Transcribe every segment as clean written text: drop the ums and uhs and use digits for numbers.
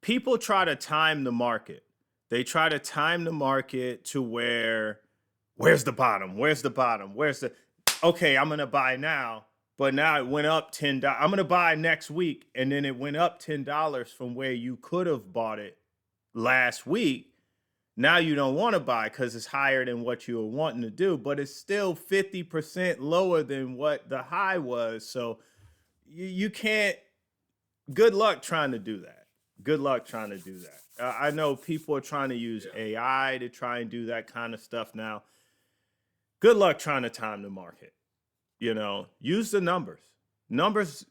people try to time the market. They try to time the market to where's the bottom? Where's the bottom? Where's the okay, I'm gonna buy now, but now it went up $10. I'm gonna buy next week, and then it went up $10 from where you could have bought it last week. Now you don't want to buy because it's higher than what you were wanting to do, but it's still 50% lower than what the high was. So you can't, good luck trying to do that. Good luck trying to do that. I know people are trying to use Yeah. AI to try and do that kind of stuff now. Good luck trying to time the market. Use the numbers. Numbers,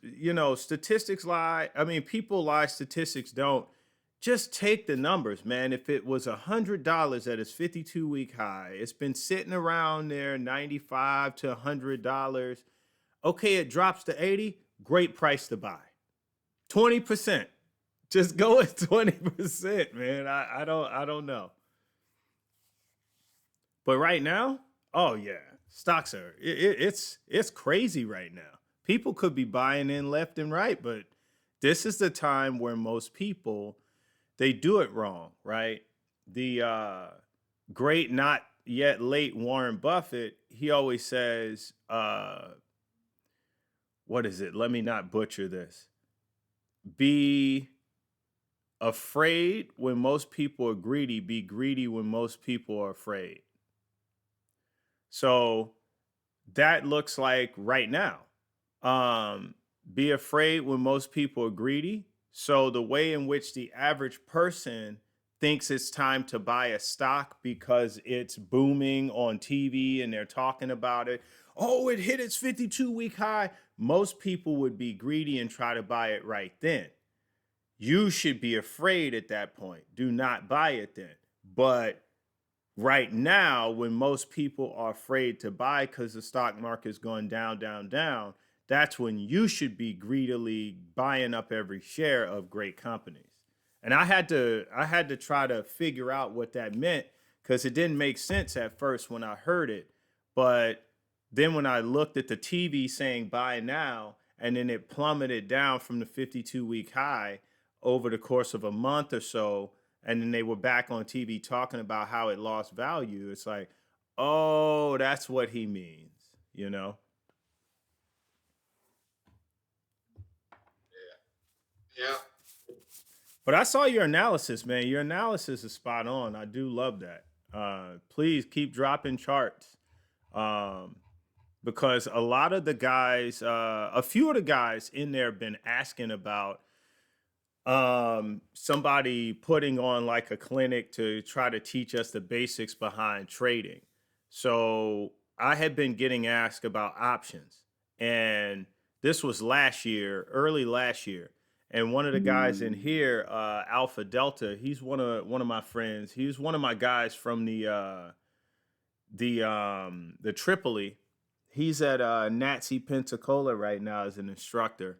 statistics lie. I mean, people lie, statistics don't. Just take the numbers, man. If it was $100 at its 52-week high, it's been sitting around there, 95 to $100. Okay, it drops to 80. Great price to buy. 20%. Just go at 20%, man. I don't know. But right now, oh yeah, stocks are it's crazy right now. People could be buying in left and right, but this is the time where most people they do it wrong, right? The great not yet late Warren Buffett, he always says, what is it? Let me not butcher this. Be afraid when most people are greedy, be greedy when most people are afraid. So that looks like right now. Be afraid when most people are greedy. So the way in which the average person thinks it's time to buy a stock because it's booming on TV and they're talking about it. Oh, it hit its 52-week high. Most people would be greedy and try to buy it right then. You should be afraid at that point. Do not buy it then. But right now, when most people are afraid to buy because the stock market is going down, down, down, that's when you should be greedily buying up every share of great companies. And I had to try to figure out what that meant because it didn't make sense at first when I heard it. But then when I looked at the TV saying buy now, and then it plummeted down from the 52-week high over the course of a month or so, and then they were back on TV talking about how it lost value. It's like, oh, that's what he means, you know? Yeah. But I saw your analysis, man. Your analysis is spot on. I do love that. Please keep dropping charts. Um, because a lot of the guys, a few of the guys in there have been asking about somebody putting on like a clinic to try to teach us the basics behind trading. So I had been getting asked about options, and this was last year, early last year. And one of the guys in here, Alpha Delta, he's one of my friends. He's one of my guys from the Tripoli. He's at Nazi Pensacola right now as an instructor.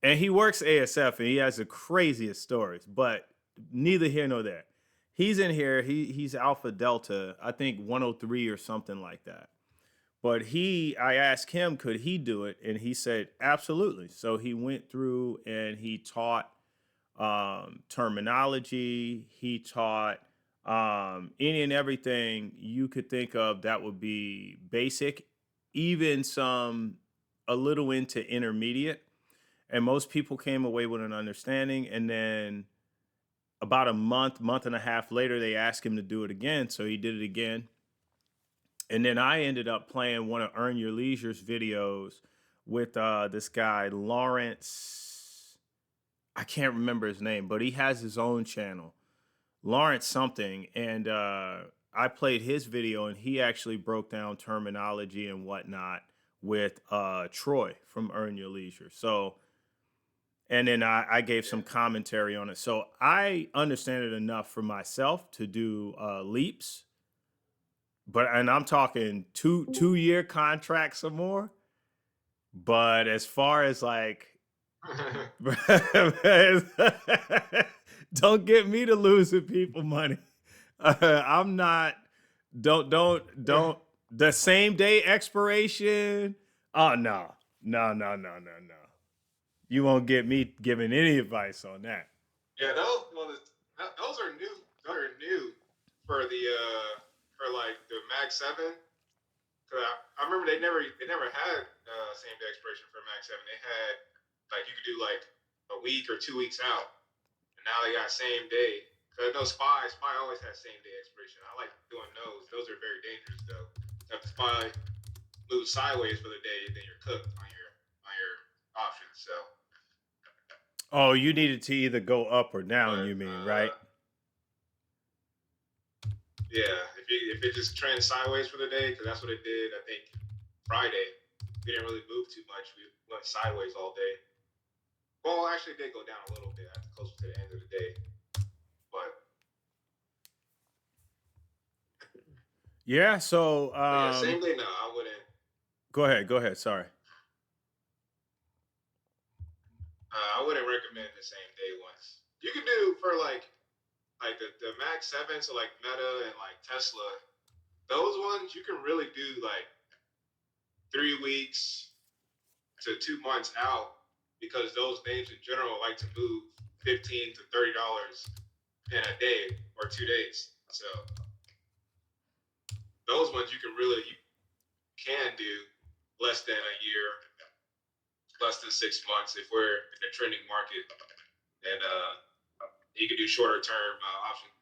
And he works ASF and he has the craziest stories, but neither here nor there. He's in here. He's Alpha Delta, I think 103 or something like that. But I asked him, could he do it? And he said, absolutely. So he went through and he taught terminology. He taught any and everything you could think of that would be basic, even a little into intermediate. And most people came away with an understanding. And then about a month and a half later, they asked him to do it again. So he did it again. And then I ended up playing one of Earn Your Leisure's videos with this guy, Lawrence. I can't remember his name, but he has his own channel, Lawrence something. And I played his video and he actually broke down terminology and whatnot with Troy from Earn Your Leisure. So, and then I gave some commentary on it. So I understand it enough for myself to do leaps. And I'm talking two-year contracts or more. But as far as like, don't get me to losing people money. I'm not. Don't. The same day expiration. Oh no. You won't get me giving any advice on that. Yeah, those are new. Those are new for the for like the Mag Seven. Cause I remember they never had same day expiration for Mag Seven. They had like you could do like a week or 2 weeks out, and now they got same day. Cause no spy always has same day expiration. I like doing those. Those are very dangerous though. If the spy moves sideways for the day, then you're cooked on your options. So, Oh, you needed to either go up or down, but you mean, right? yeah, if it just trends sideways for the day, because that's what it did. I think Friday we didn't really move too much. We went sideways all day. Well, actually, it did go down a little bit at closer to the end of the day. But Yeah, so but yeah, same day. No, I wouldn't. go ahead, sorry. I wouldn't recommend the same day ones. You can do for like the Max Seven, so like Meta and like Tesla. Those ones you can really do like 3 weeks to 2 months out because those names in general like to move $15 to $30 in a day or 2 days. So those ones you can do less than a year, less than 6 months if we're in a trending market, and you can do shorter term options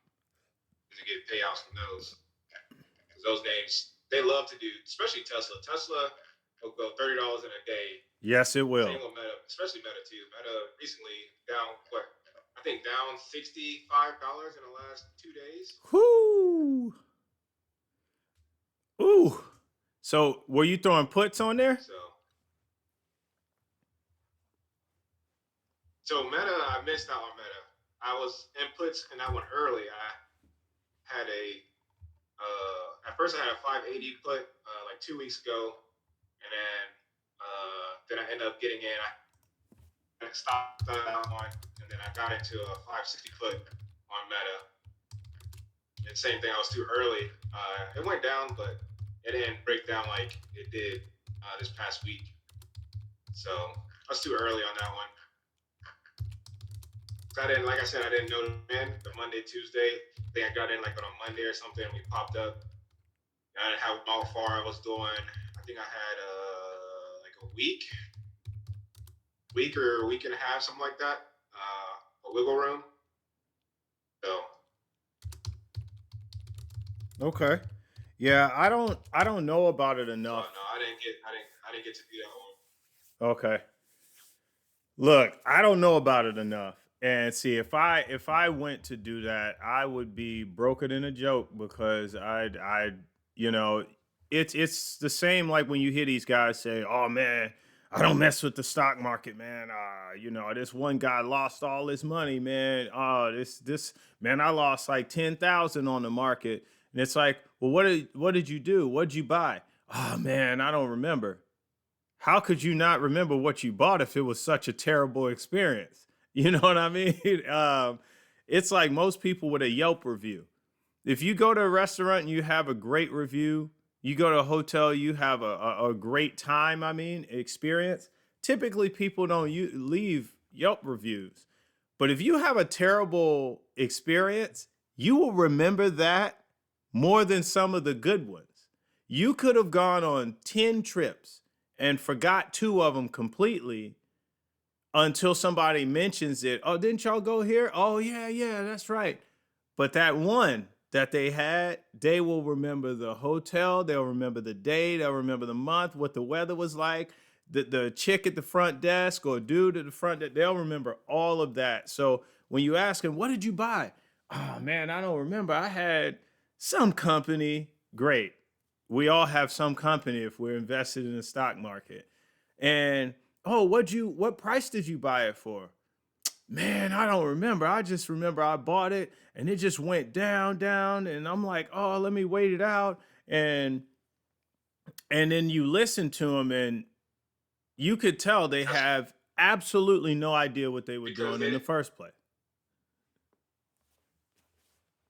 to get payouts from those. Because those names they love to do, especially Tesla. Tesla will go $30 in a day. Yes, it Same will. with Meta, especially Meta too. Meta recently down what I think down $65 in the last 2 days. Whoo! Ooh. So were you throwing puts on there? So so Meta, I missed out on Meta. I was inputs in that one early. I had a at first I had a 580 put like 2 weeks ago, and then I ended up getting in. I stopped that one, and then I got into a 560 put on Meta. And same thing, I was too early. It went down, but it didn't break down like it did this past week. So I was too early on that one. I didn't, like I said, I didn't know the Monday, Tuesday. I think I got in like on a Monday or something. We popped up. I didn't have how far I was doing. I think I had like week or a week and a half, something like that. A wiggle room. So Okay. Yeah, I don't know about it so enough. no, I didn't get to do that one. Okay. Look, I don't know about it enough. And see, if I went to do that, I would be broken in a joke because you know, it's the same like when you hear these guys say, "Oh man, I don't mess with the stock market, man. This one guy lost all his money, man. This man, I lost like 10,000 on the market." And it's like, "Well, what did you do? What did you buy?" "Oh man, I don't remember." How could you not remember what you bought if it was such a terrible experience? You know what I mean? It's like most people with a Yelp review. If you go to a restaurant and you have a great review, you go to a hotel, you have a great time, experience. Typically, people don't leave Yelp reviews. But if you have a terrible experience, you will remember that more than some of the good ones. You could have gone on 10 trips and forgot two of them completely until somebody mentions it. "Oh, didn't y'all go here? Oh, yeah, yeah, that's right." But that one that they had, they will remember the hotel, they'll remember the day, they'll remember the month, what the weather was like, the chick at the front desk or dude at the front desk, they'll remember all of that. So when you ask them, "What did you buy?" "Oh man, I don't remember. I had some company." Great. We all have some company if we're invested in the stock market. And "Oh, what price did you buy it for?" "Man, I don't remember. I just remember I bought it and it just went down, down." And I'm like, "Oh, let me wait it out." And then you listen to them and you could tell they That's have absolutely no idea what they were because doing in they the first place.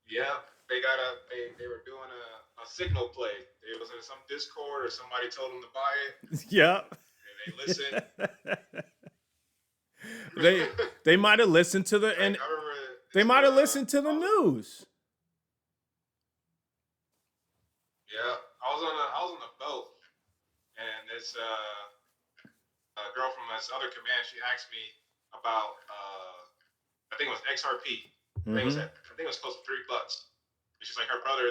yeah they were doing a signal play. It was in some Discord or somebody told them to buy it Yep. and they listened. they they might have listened to the Like and I remember They It's might the have listened to the all the news. yeah. I was on the boat, and this girl from this other command, she asked me about I think it was XRP. Mm-hmm. I think it was close to $3. And she's like her brother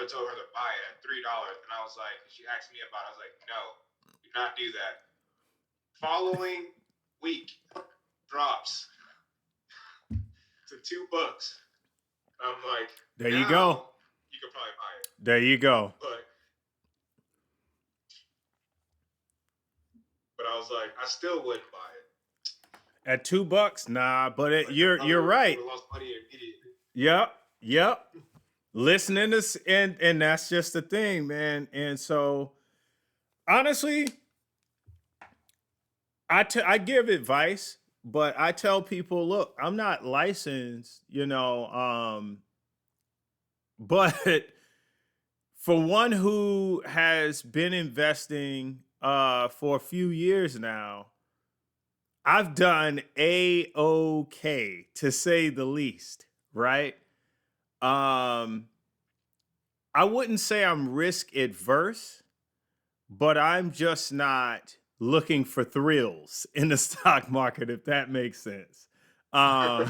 told her to buy it at $3, and I was like, she asked me about it. I was like, no, do not do that. Following week drops to $2. I'm like, There you go. now you could probably buy it, There you go. but I was like, I still wouldn't buy it. At $2, nah. But Like you're would right. have lost money immediately. Yep. Listening to and that's just the thing, man. And so honestly, I give advice, but I tell people, look, I'm not licensed, but for one who has been investing for a few years now, I've done a-okay to say the least, right? Um I wouldn't say I'm risk adverse, but I'm just not looking for thrills in the stock market, if that makes sense. Um,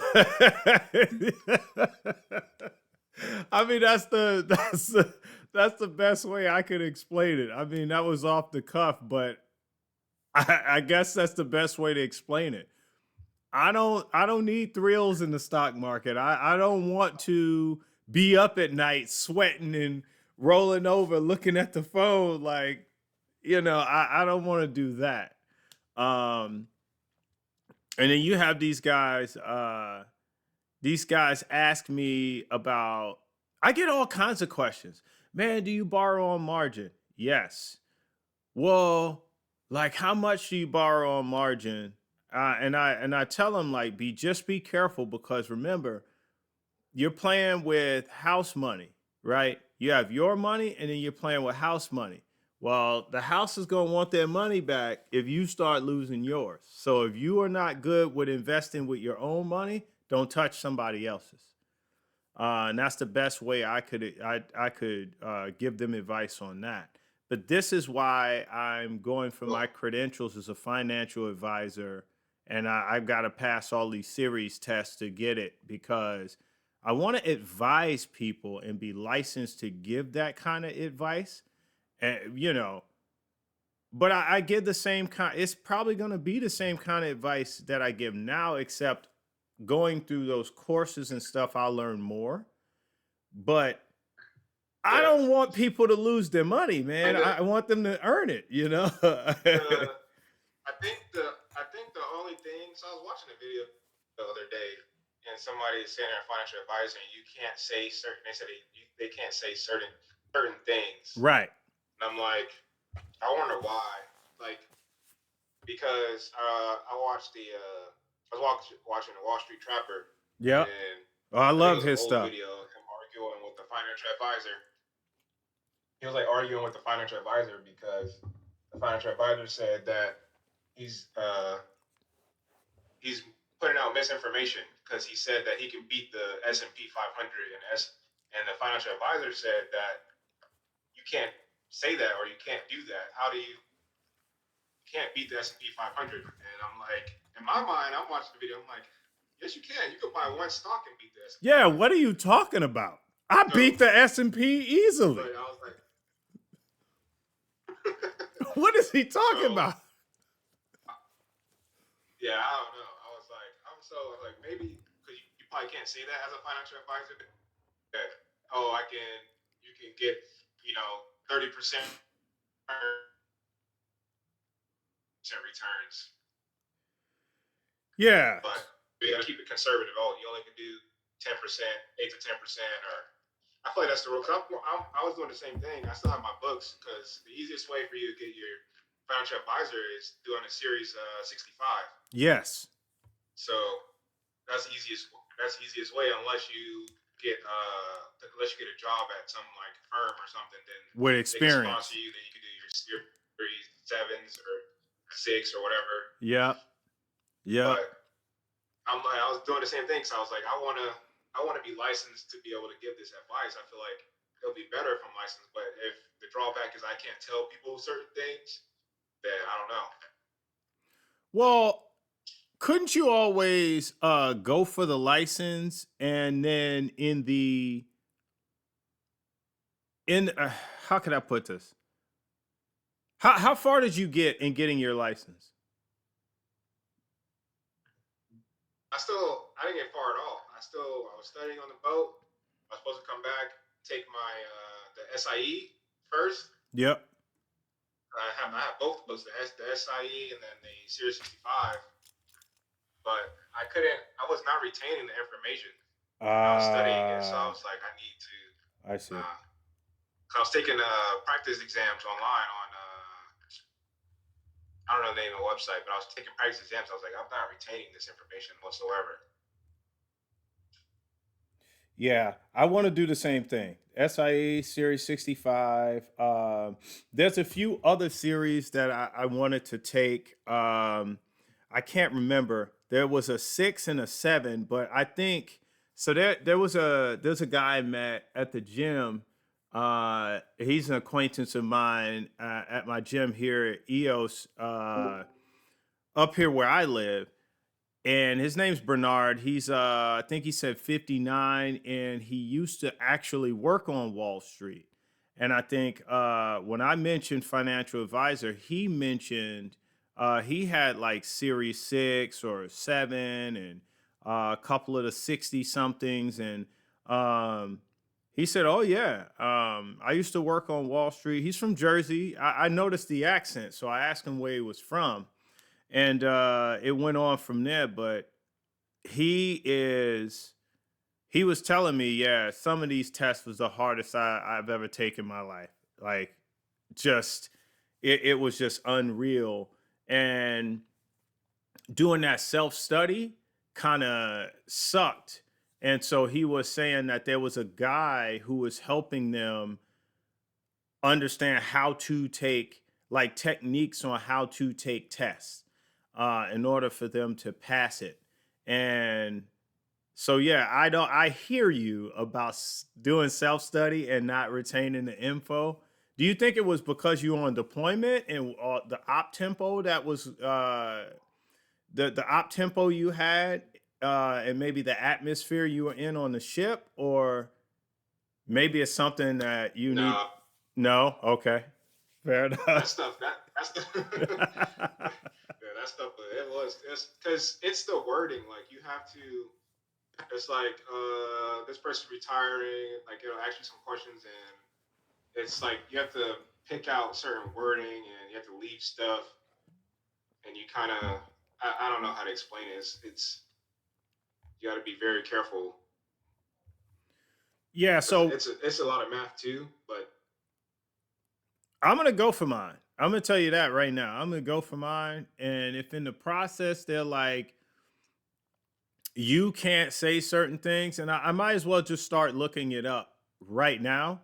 I mean, that's the best way I could explain it. I mean, that was off the cuff, but I guess that's the best way to explain it. I don't need thrills in the stock market. I don't want to be up at night sweating and rolling over looking at the phone like, I don't want to do that. Um and then you have these guys ask me about, I get all kinds of questions. Man, do you borrow on margin? Yes. Well, like how much do you borrow on margin? And I tell them like be careful, because remember, you're playing with house money, right? You have your money and then you're playing with house money. Well, the house is going to want their money back if you start losing yours. So if you are not good with investing with your own money, don't touch somebody else's. And that's the best way I could give them advice on that. But this is why I'm going for my Well, credentials as a financial advisor, and I've got to pass all these series tests to get it, because I want to advise people and be licensed to give that kind of advice. And but I give the same kind. It's probably going to be the same kind of advice that I give now, except going through those courses and stuff, I'll learn more. But I yeah, don't want people to lose their money, man. kind of I want them to earn it, the. I think the only thing. So I was watching a video the other day, and somebody is saying they're a financial advisor, and you can't say certain. They said they can't say certain things, Right. and I'm like, I wonder why. Like because I watched I was watching the Wall Street Trapper, Yep. and Oh, I I think it love was an his old stuff. video of him arguing with the financial advisor. He was like arguing with the financial advisor because the financial advisor said that he's uh, he's putting out misinformation because he said that he can beat the S&P 500 and the financial advisor said that you can't say that or you can't do that. How do you can't beat the S&P 500? And I'm like, in my mind, I'm watching the video. I'm like, yes, you can. You can buy one stock and beat the S&P Yeah, what are 500. you talking about? I So, beat the S&P easily. but I was like, What is he talking so about? yeah, I don't know. I was like maybe because you probably can't say that as a financial advisor. That oh, you can get 30% returns, Yeah. but you got to keep it conservative. Oh, you only can do 10%, 8 to 10%, or I feel like that's the rule. I was doing the same thing. I still have my books because the easiest way for you to get your financial advisor is doing a series 65. Yes. So that's the easiest. That's the easiest way unless you get a job at some like firm or something. Then With they can sponsor experience. you. Then you can do your series sevens or six or whatever. Yep. Yep. But I was doing the same thing. So I was like, I want to. I want to be licensed to be able to give this advice. I feel like it'll be better if I'm licensed. But if the drawback is I can't tell people certain things, then I don't know. Well, couldn't you always go for the license and then in how can I put this? How far did you get in getting your license? I didn't get far at all. I was studying on the boat. I was supposed to come back, take my the SIE first. Yep. I have both of those, the SIE and then the Series 65. But I was not retaining the information when I was studying it. So I Ah, was like, I need to. I see. I was taking practice exams online on I don't know the name of the website, but I was taking practice exams. I was like, I'm not retaining this information whatsoever. Yeah, I want to do the same thing. SIE Series 65. There's a few other series that I wanted to take. I can't remember. There was a 6 and a 7, but I think so. There's a guy I met at the gym. He's an acquaintance of mine at my gym here at EOS, up here where I live, and his name's Bernard. He's I think he said 59, and he used to actually work on Wall Street. And I think when I mentioned financial advisor, he mentioned he had like Series 6 or 7 and a couple of the 60 somethings. And um, he said, "Oh, yeah, I used to work on Wall Street." He's from Jersey. I noticed the accent, so I asked him where he was from, and it went on from there. But he is he was telling me, yeah, some of these tests was the hardest I've ever taken in my life. Like, just it was just unreal. And doing that self study kind of sucked. And so he was saying that there was a guy who was helping them understand how to take, like, techniques on how to take tests in order for them to pass it. And so yeah, I hear you about doing self study and not retaining the info. Do you think it was because you were on deployment and the op tempo that was the op tempo you had, and maybe the atmosphere you were in on the ship, or maybe it's something that you need? No, No, okay, fair that enough. stuff that's the yeah, that stuff. It's because it's the wording. Like you have to. It's like this person retiring. Like it'll ask you some questions, and it's like you have to pick out certain wording, and you have to leave stuff, and you kind of I don't know how to explain it. It's you got to be very careful Yeah, because so it's a lot of math too. But I'm gonna go for mine. I'm gonna tell you that right now. I'm gonna go for mine. And if in the process they're like, you can't say certain things, and I might as well just start looking it up right now.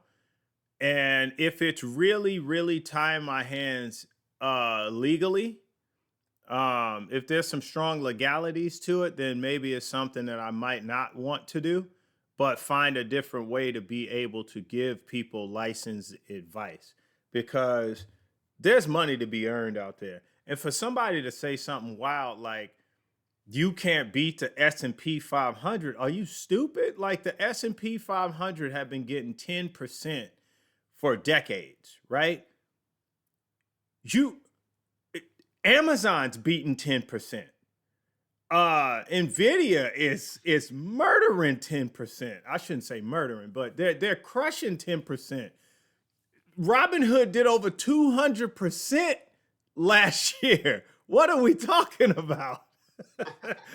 And if it's really, really tying my hands legally, if there's some strong legalities to it, then maybe it's something that I might not want to do, but find a different way to be able to give people licensed advice, because there's money to be earned out there. And for somebody to say something wild like you can't beat the S&P 500, are you stupid? Like, the S&P 500 have been getting 10% for decades, right? You Amazon's beating 10%. Nvidia is murdering 10%. I shouldn't say murdering, but they're crushing 10%. Robinhood did over 200% last year. What are we talking about?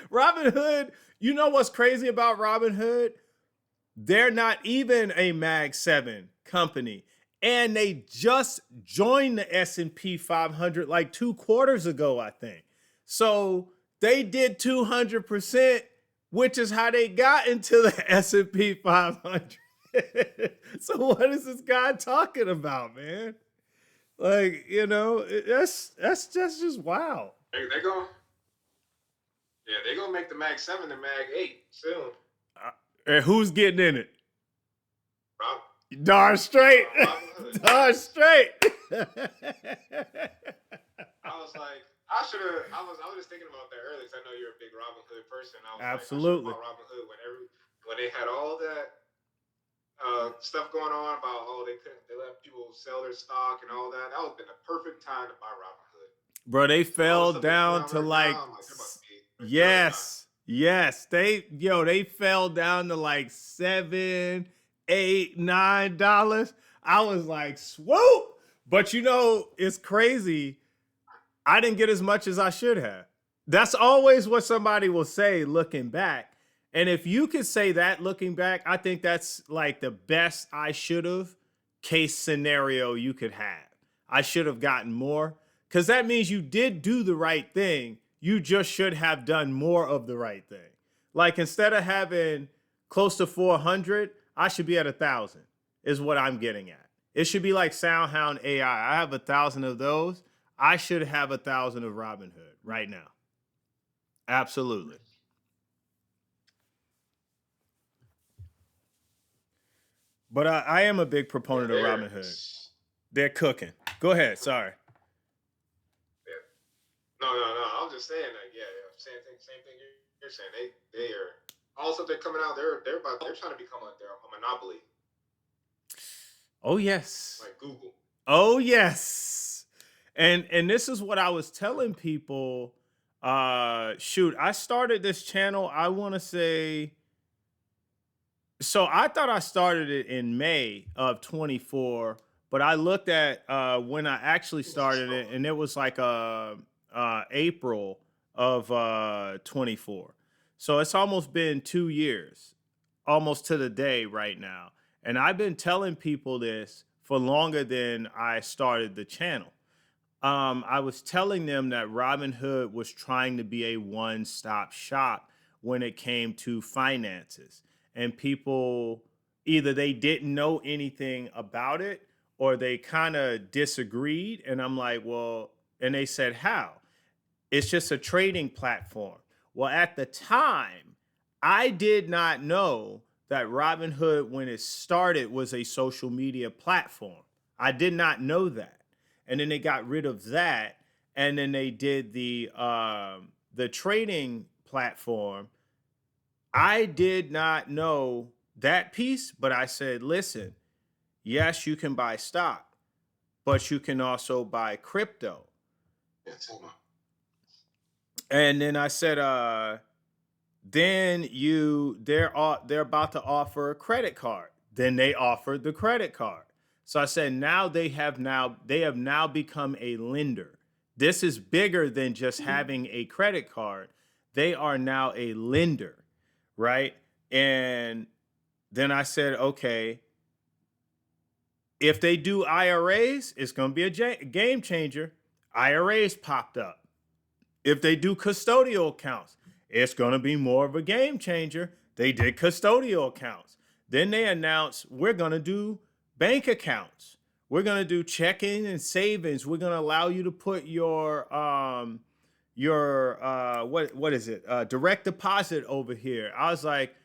Robinhood, you know what's crazy about Robinhood? They're not even a Mag 7 company. And they just joined the S&P 500 like 2 quarters ago, I think. So they did 200%, which is how they got into the S&P 500. So what is this guy talking about, man? Like, that's just wow. they're going, yeah, they're gonna make the Mag 7 the Mag 8 soon. And who's getting in it? Rob, Darn straight. Robin Hood. Darn Yes. straight. I was like, I should have. I was just thinking about that earlier. 'Cause I know you're a big Robin Hood person. I was like, I should have Absolutely. bought Robin Hood when they had all that stuff going on about they let people sell their stock and all that. That would have been the perfect time to buy Robin Hood. Bro, they But all the fell stuff that's coming down out to right like now, I'm like, they're about to die. yes. They fell down to like $7, $8, $9. I was like, swoop. But it's crazy. I didn't get as much as I should have. That's always what somebody will say looking back. And if you could say that looking back, I think that's like the best I should have case scenario you could have. I should have gotten more because that means you did do the right thing. You just should have done more of the right thing. Like instead of having close to 400, I should be at 1,000 is what I'm getting at. It should be like SoundHound AI. I have 1,000 of those. I should have 1,000 of Robinhood right now. Absolutely. But I am a big Yeah, proponent of Robinhood. They're cooking. Go ahead. Sorry. yeah. No. I was just saying that. Yeah. Same thing you're saying. They are all stuff they're coming out. They're trying to become a monopoly Oh yes. like Google. Oh yes. And this is what I was telling people. Shoot, I started this channel. I want to say. So I thought I started it in May of 24, but I looked at when I actually started it, and it was like April of 24. So it's almost been 2 years, almost to the day right now. And I've been telling people this for longer than I started the channel. I was telling them that Robinhood was trying to be a one stop shop when it came to finances. And people either they didn't know anything about it or they kind of disagreed. And I'm like, well, and they said, how? It's just a trading platform. Well, at the time, I did not know that Robinhood, when it started, was a social media platform. I did not know that. And then they got rid of that, and then they did the trading platform. I did not know that piece, but I said, listen, yes, you can buy stock, but you can also buy crypto. Yeah, tell me. And then I said, then they're about to offer a credit card. Then they offered the credit card. So I said, they have now become a lender. This is bigger than just having a credit card. They are now a lender, right? And then I said, okay, if they do IRAs, it's going to be a game changer. IRAs popped up. If they do custodial accounts, it's going to be more of a game changer. They did custodial accounts. Then they announced we're going to do bank accounts. We're going to do checking and savings. We're going to allow you to put your what is it? Direct deposit over here. I was like,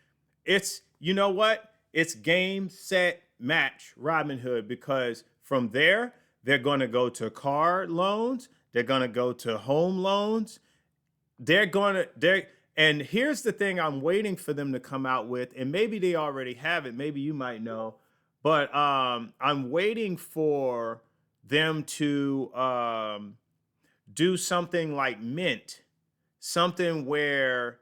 it's you know what? It's game set match Robinhood because from there they're going to go to car loans. They're going to go to home loans. And here's the thing I'm waiting for them to come out with, and maybe they already have it. Maybe you might know, but I'm waiting for them to do something like Mint, something where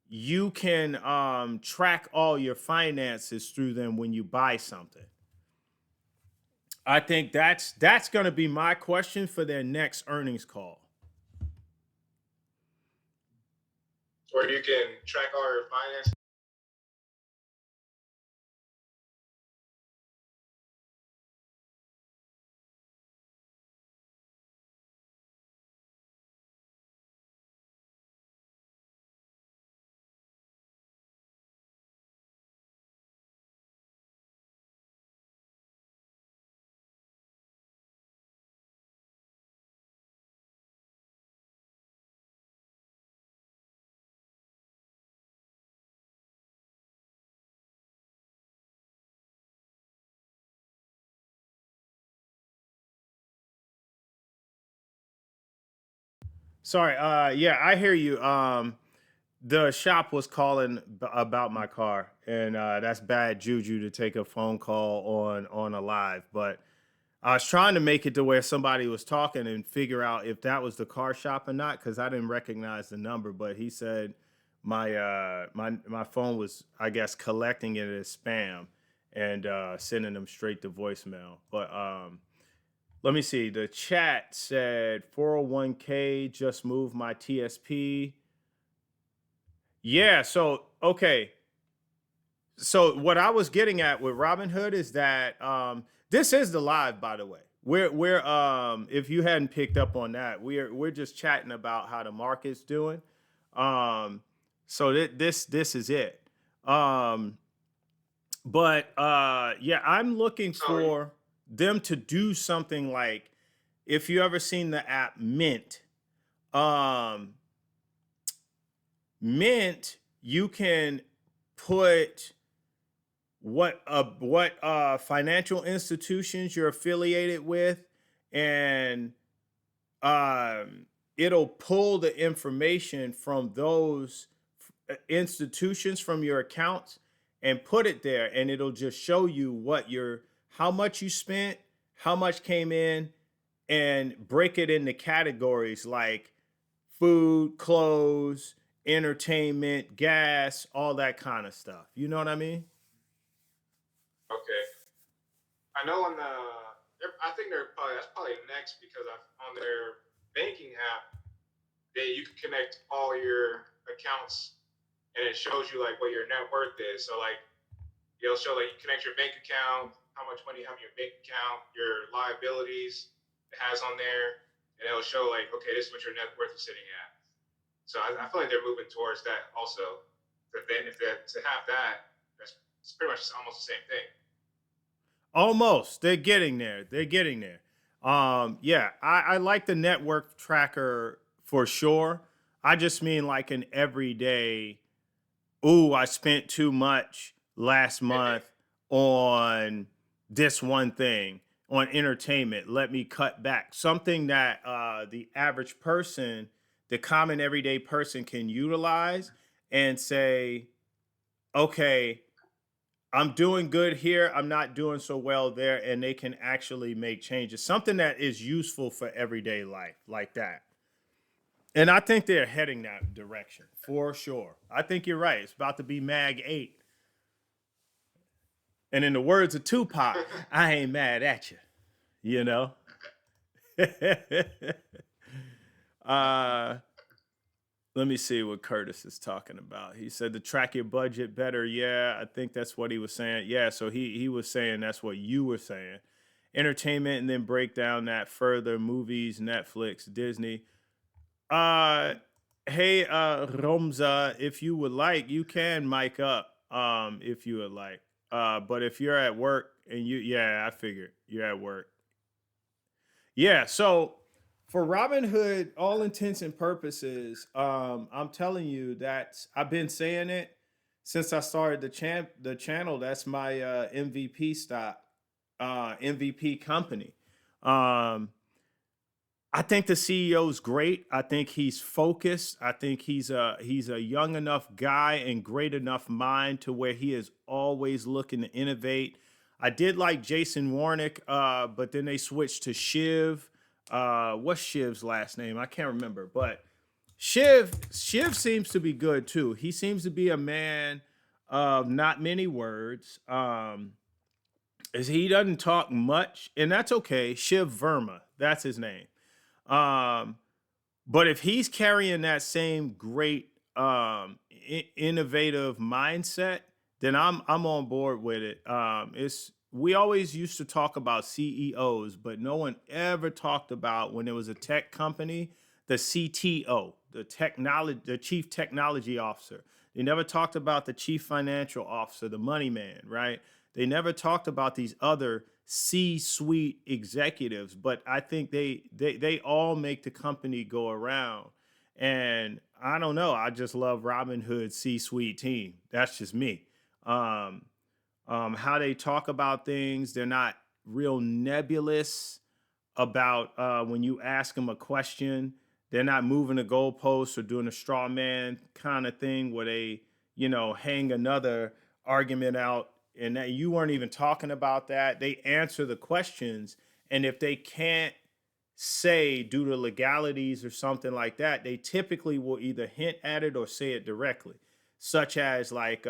you can track all your finances through them when you buy something. I think that's going to be my question for their next earnings call. Where you can track all your finances. Sorry. Yeah, I hear you. The shop was calling about my car, and that's bad juju to take a phone call on a live. But I was trying to make it to where somebody was talking and figure out if that was the car shop or not because I didn't recognize the number. But he said my phone was, I guess, collecting it as spam and sending them straight to voicemail. But let me see. The chat said 401k just moved my TSP. Yeah. So okay. So what I was getting at with Robinhood is that this is the live, by the way. We're if you hadn't picked up on that, we're just chatting about how the market's doing. Um, so this is it. Um, but yeah, I'm looking So for them to do something like if you ever seen the app Mint, um, Mint, you can put what financial institutions you're affiliated with, and it'll pull the information from those institutions from your accounts and put it there, and it'll just show you what your how much you spent, how much came in, and break it into categories like food, clothes, entertainment, gas, all that kind of stuff. You know what I mean? okay, I know on the I think they're probably that's probably next because on their banking app you can connect all your accounts and it shows you like what your net worth is. So like it'll show like you connect your bank account, how much money you have in your bank account, your liabilities it has on there, and it'll show like okay, this is what your net worth is sitting at. So I feel like they're moving towards that also. But then if they to have that, that's it's pretty much almost the same thing. Almost. They're getting there. They're getting there. Yeah, I like the network tracker for sure. I just mean like an everyday, ooh, I spent too much last month on this one thing, on entertainment. Let me cut back. Something that the average person, the common everyday person can utilize and say, okay, I'm doing good here. I'm not doing so well there. And they can actually make changes. Something that is useful for everyday life, like that. And I think they're heading that direction for sure. I think you're right. It's about to be Mag 8. And in the words of Tupac, I ain't mad at you, you know? uh, Let me see what Curtis is talking about. He said to track your budget better. Yeah, I think that's what he was saying. Yeah, so he was saying that's what you were saying. Entertainment and then break down that further. Movies, Netflix, Disney. Uh hey Romza, if you would like, you can mic up if you would like. But if you're at work and you yeah, I figured you're at work. Yeah, so for Robinhood, all intents and purposes, I'm telling you that I've been saying it since I started the channel. That's my MVP stock, MVP company. Um, I think the CEO is great. I think he's focused. I think he's a young enough guy and great enough mind to where he is always looking to innovate. I did like Jason Warnick, but then they switched to Shiv. What's Shiv's last name? I can't remember, but Shiv seems to be good too. He seems to be a man of not many words. Is he doesn't talk much, and that's okay. Shiv Verma, that's his name. Um, but if he's carrying that same great innovative mindset, then I'm on board with it. It's we always used to talk about CEOs, but no one ever talked about when there was a tech company, the CTO, the chief technology officer. They never talked about the chief financial officer, the money man, right? They never talked about these other C-suite executives, but I think they all make the company go around. And I don't know, I just love Robin Hood's C-suite team. That's just me. Um, how they talk about things, they're not real nebulous about when you ask them a question. They're not moving the goalposts or doing a straw man kind of thing where they, hang another argument out and that you weren't even talking about that. They answer the questions. And if they can't say due to legalities or something like that, they typically will either hint at it or say it directly, such as like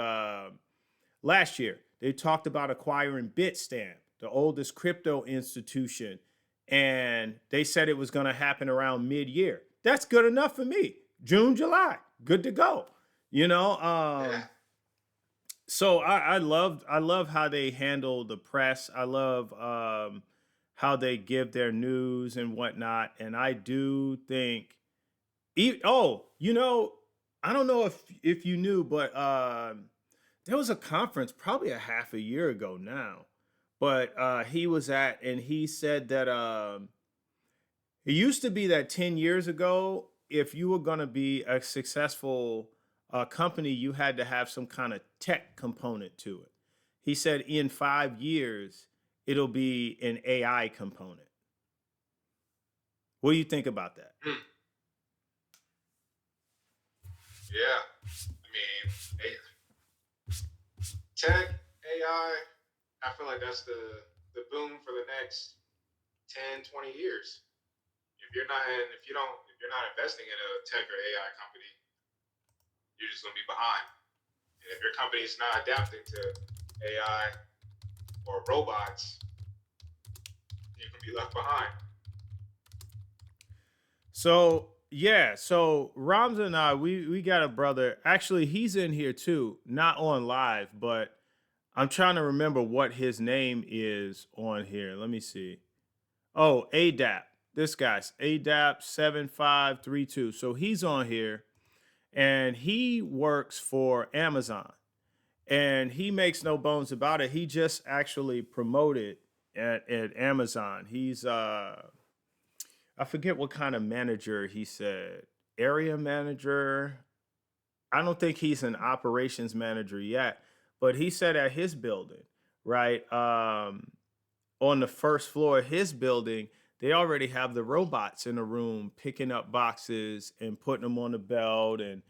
last year, they talked about acquiring Bitstamp, the oldest crypto institution, and they said it was going to happen around mid-year. That's good enough for me. June, July, good to go. You know, Yeah. so I love how they handle the press. I love how they give their news and whatnot, and I do think. Oh, I don't know if you knew, but there was a conference probably a half a year ago now, but he was at, and he said that it used to be that 10 years ago, if you were going to be a successful company, you had to have some kind of tech component to it. He said in 5 years, it'll be an AI component. What do you think about that? Hmm. Yeah. I mean, tech, AI, I feel like that's the boom for the next 10, 20 years. If you're not investing in a tech or AI company, you're just gonna be behind. And if your company's not adapting to AI or robots, you can be left behind. So yeah, so Ramza and I, we got a brother. Actually, he's in here too, not on live, but I'm trying to remember what his name is on here. Let me see. Oh, ADAP. This guy's ADAP 7532. So he's on here and he works for Amazon. And he makes no bones about it. He just actually promoted at Amazon. He's I forget what kind of manager he said. Area manager. I don't think he's an operations manager yet, but he said at his building, right? On the first floor of his building, they already have the robots in the room picking up boxes and putting them on the belt and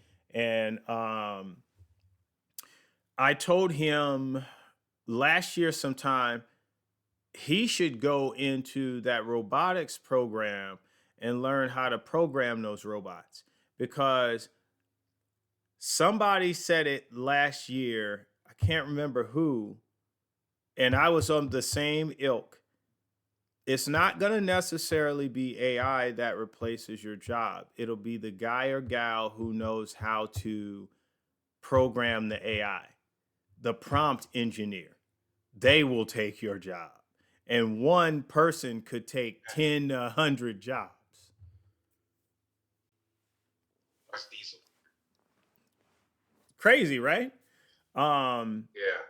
I told him last year sometime he should go into that robotics program and learn how to program those robots because somebody said it last year. I can't remember who, and I was on the same ilk. It's not going to necessarily be AI that replaces your job. It'll be the guy or gal who knows how to program the AI, the prompt engineer. They will take your job. And one person could take 10 to 100 jobs. That's decent. Crazy, right? Um, Yeah.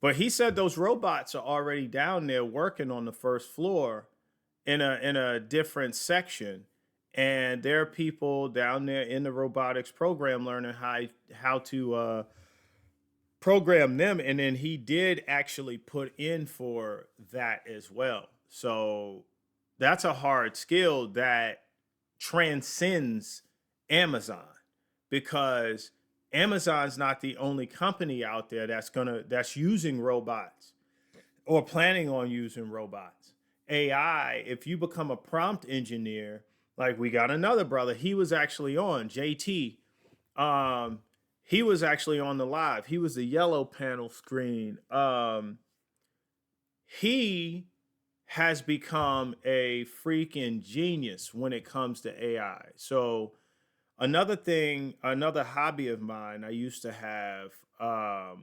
but he said those robots are already down there working on the first floor in a different section. And there are people down there in the robotics program learning how to program them. And then he did actually put in for that as well. So that's a hard skill that transcends Amazon because Amazon's not the only company out there that's using robots or planning on using robots. AI, if you become a prompt engineer, like we got another brother, he was actually on JT. Um, he was actually on the live. He was the yellow panel screen. He has become a freaking genius when it comes to AI. So another thing, another hobby of mine I used to have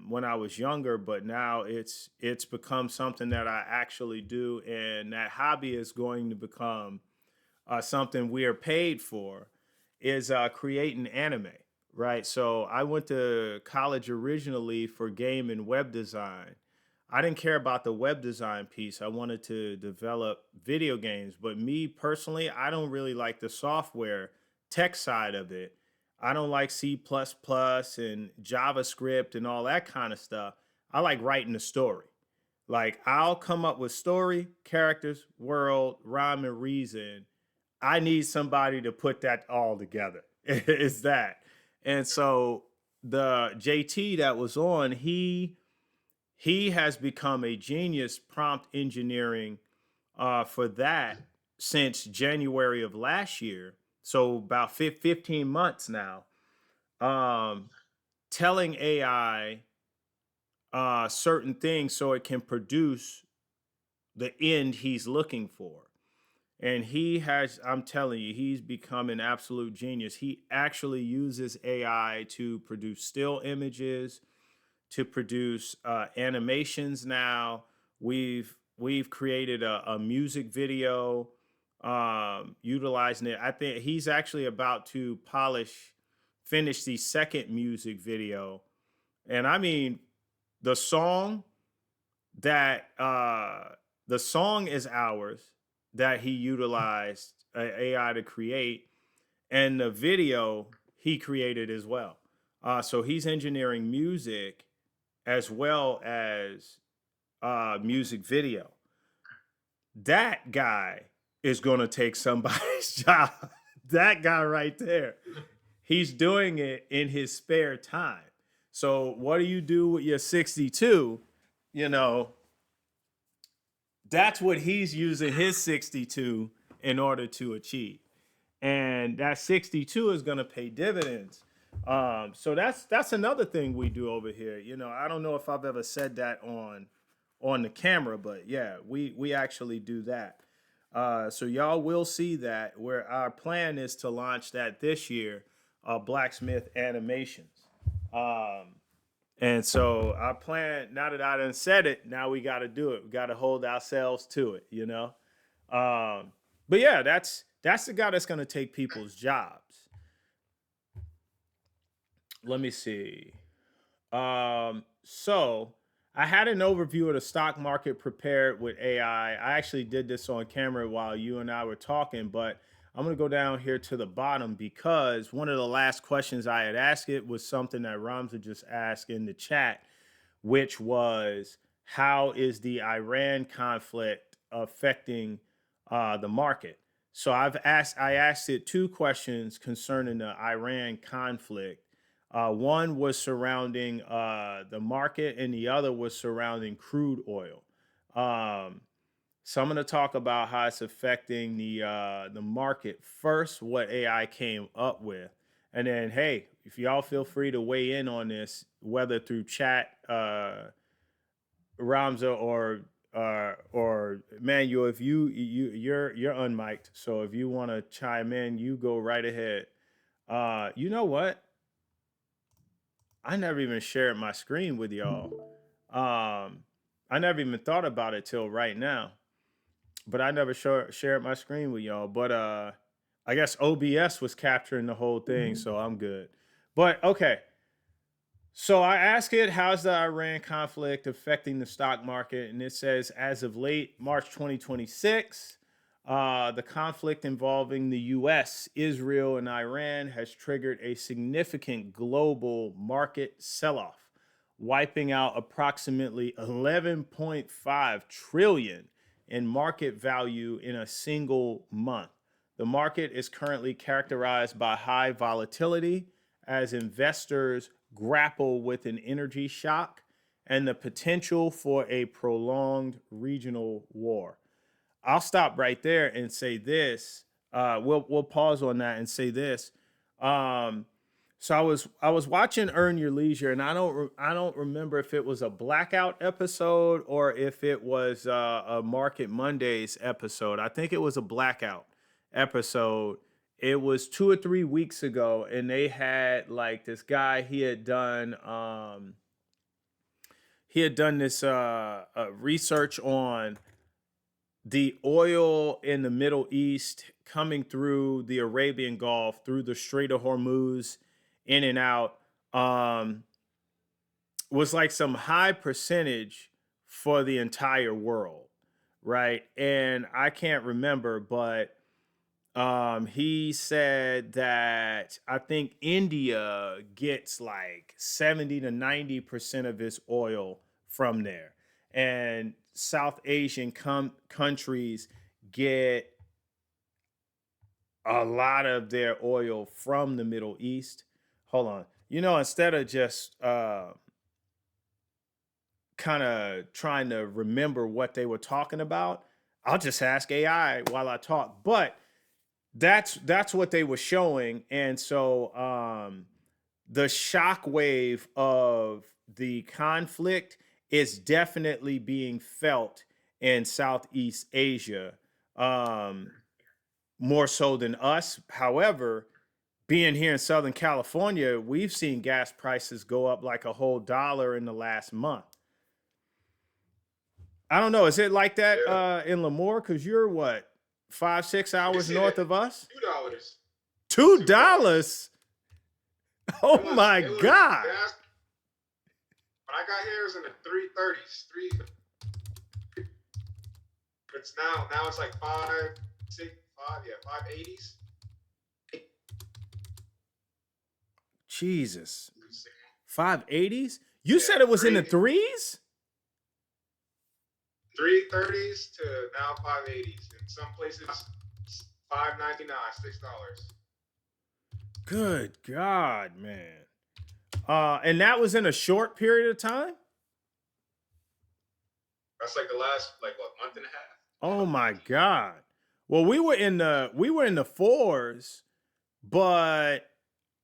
when I was younger, but now it's become something that I actually do, and that hobby is going to become something we are paid for, is creating anime, right? So I went to college originally for game and web design. I didn't care about the web design piece. I wanted to develop video games, but me personally, I don't really like the software tech side of it. I don't like C++ plus plus and JavaScript and all that kind of stuff. I like writing the story. Like I'll come up with story, characters, world, rhyme and reason. I need somebody to put that all together. Is that. And so the JT that was on, he has become a genius prompt engineering for that since January of last year. So about 15 months now, um, telling AI certain things so it can produce the end he's looking for. And he has, I'm telling you, he's become an absolute genius. He actually uses AI to produce still images, to produce animations now. We've created a music video utilizing it. I think he's actually about to finish the second music video. And I mean, the song that the song is ours that he utilized AI to create, and the video he created as well. So he's engineering music as well as music video. That guy is going to take somebody's job. That guy right there. He's doing it in his spare time. So what do you do with your 62? You know, that's what he's using his 62 in order to achieve. And that 62 is going to pay dividends. So that's another thing we do over here. You know, I don't know if I've ever said that on the camera, but yeah, we actually do that. So y'all will see that, where our plan is to launch that this year, Blacksmith Animations. Um, and so our plan, now that I done said it, now we got to do it. We got to hold ourselves to it, you know. But yeah, that's the guy that's going to take people's jobs. Let me see. So I had an overview of the stock market prepared with AI. I actually did this on camera while you and I were talking, but I'm going to go down here to the bottom because one of the last questions I had asked it was something that Ramza just asked in the chat, which was, how is the Iran conflict affecting the market? So I asked it two questions concerning the Iran conflict. One was surrounding the market, and the other was surrounding crude oil. Um, so I'm going to talk about how it's affecting the market first, what AI came up with, and then hey, if y'all feel free to weigh in on this, whether through chat, Ramza, or Manuel, if you're unmiked, so if you want to chime in, you go right ahead. You know what? I never even shared my screen with y'all. I never even thought about it till right now, but I never shared my screen with y'all. But I guess OBS was capturing the whole thing, so I'm good. But okay, so I asked it, how's the Iran conflict affecting the stock market? And it says, as of late March 2026, the conflict involving the US, Israel, and Iran has triggered a significant global market sell off, wiping out approximately 11.5 trillion in market value in a single month. The market is currently characterized by high volatility as investors grapple with an energy shock and the potential for a prolonged regional war. I'll stop right there and say this. We'll pause on that and say this. Um, so I was watching Earn Your Leisure, and I don't remember if it was a blackout episode or if it was a Market Mondays episode. I think it was a blackout episode. It was 2 or 3 weeks ago, and they had like this guy. He had done this research on the oil in the Middle East coming through the Arabian Gulf, through the Strait of Hormuz, in and out, um, was like some high percentage for the entire world, right? And I can't remember, but he said that I think India gets like 70 to 90% of its oil from there. And South Asian countries get a lot of their oil from the Middle East. Hold on. Instead of just kind of trying to remember what they were talking about, I'll just ask AI while I talk. But that's what they were showing. And so the shockwave of the conflict is definitely being felt in Southeast Asia, um, more so than us. However, being here in Southern California, we've seen gas prices go up like a whole dollar in the last month. I don't know. Is it like that Yeah. in Lemoore? Because you're what, 5, 6 You hours see that north of us? $2. Two $2. dollars. Oh my It was God. gas. When I got here, it was in the 330s. It's now it's like 580s. Jesus. 580s? You Yeah, said it was in the threes? 330s to now 580s. In some places, $5.99, $6. Good God, man. And that was in a short period of time? That's like the last month and a half. Oh my God. Well, we were in the fours, but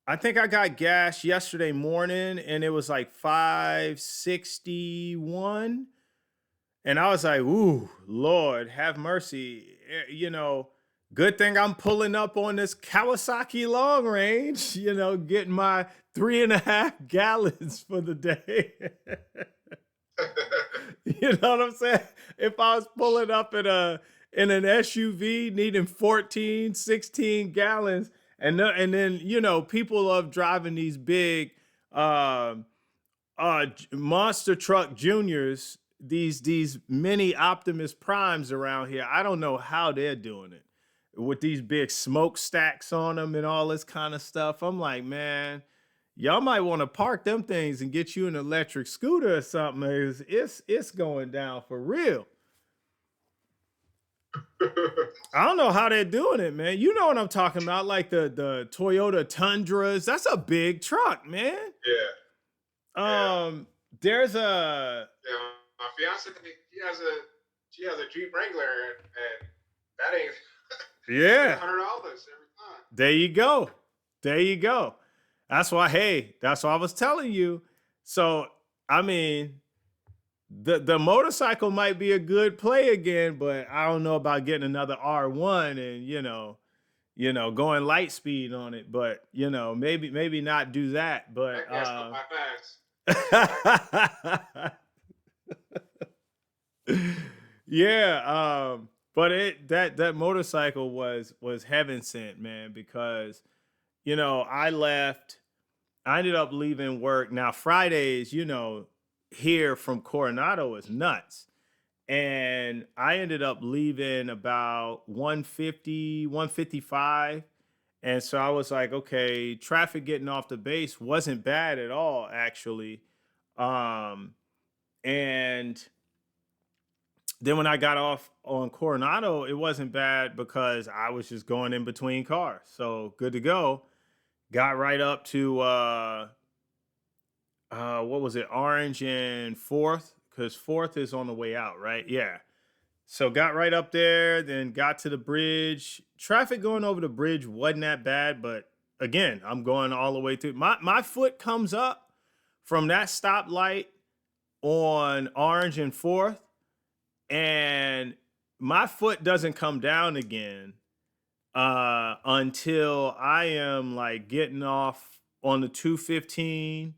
I think I got gas yesterday morning and it was like 561. And I was like, ooh, Lord, have mercy. Good thing I'm pulling up on this Kawasaki long range, getting my 3.5 gallons for the day. You know what I'm saying? If I was pulling up in an SUV needing 14, 16 gallons, and then people love driving these big monster truck juniors, these mini Optimus Primes around here. I don't know how they're doing it with these big smokestacks on them and all this kind of stuff. I'm like, man, y'all might want to park them things and get you an electric scooter or something. It's going down for real. I don't know how they're doing it, man. You know what I'm talking about, like the Toyota Tundras. That's a big truck, man. Yeah. There's a My fiance, she has a Jeep Wrangler, and that ain't yeah. $100 every time. There you go. There you go. That's why I was telling you. So, I mean, the motorcycle might be a good play again, but I don't know about getting another R1 and going light speed on it, but maybe not do that, but That gas go by fast. Yeah, but that motorcycle was heaven sent, man, because I ended up leaving work. Now Fridays, here from Coronado is nuts. And I ended up leaving about 150, 155. And so I was like, okay, traffic getting off the base wasn't bad at all, actually. Um, and then when I got off on Coronado, it wasn't bad because I was just going in between cars. So good to go. Got right up to what was it, Orange and Fourth, because Fourth is on the way out, right? Yeah. So got right up there, then got to the bridge. Traffic going over the bridge wasn't that bad, but again, I'm going all the way through. My foot comes up from that stoplight on Orange and Fourth, and my foot doesn't come down again until I am like getting off on the 215.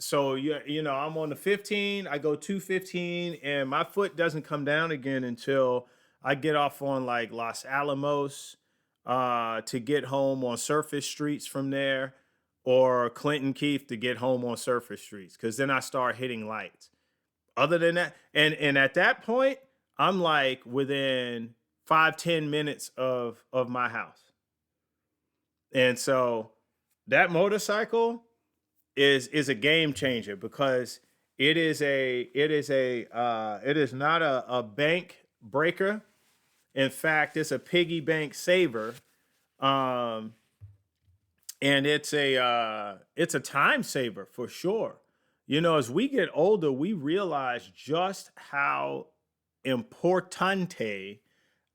So I'm on the 15, I go 215, and my foot doesn't come down again until I get off on like Los Alamos to get home on surface streets from there, or Clinton Keith to get home on surface streets, because then I start hitting lights. Other than that, and at that point, I'm like within 5-10 minutes of my house. And so that motorcycle is a game changer, because it is not a bank breaker. In fact, it's a piggy bank saver, Um, and it's a time saver for sure. You know, as we get older, we realize just how importante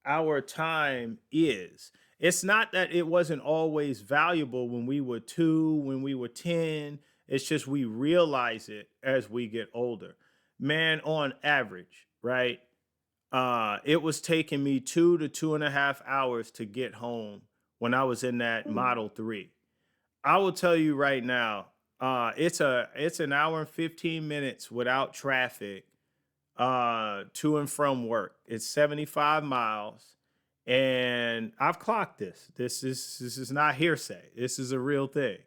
our time is. It's not that it wasn't always valuable when we were 2, when we were 10. It's just we realize it as we get older. Man, on average, right? It was taking me 2 to 2.5 hours to get home when I was in that Model 3. I will tell you right now, it's an hour and 15 minutes without traffic to and from work. It's 75 miles. And I've clocked this. This is not hearsay. This is a real thing.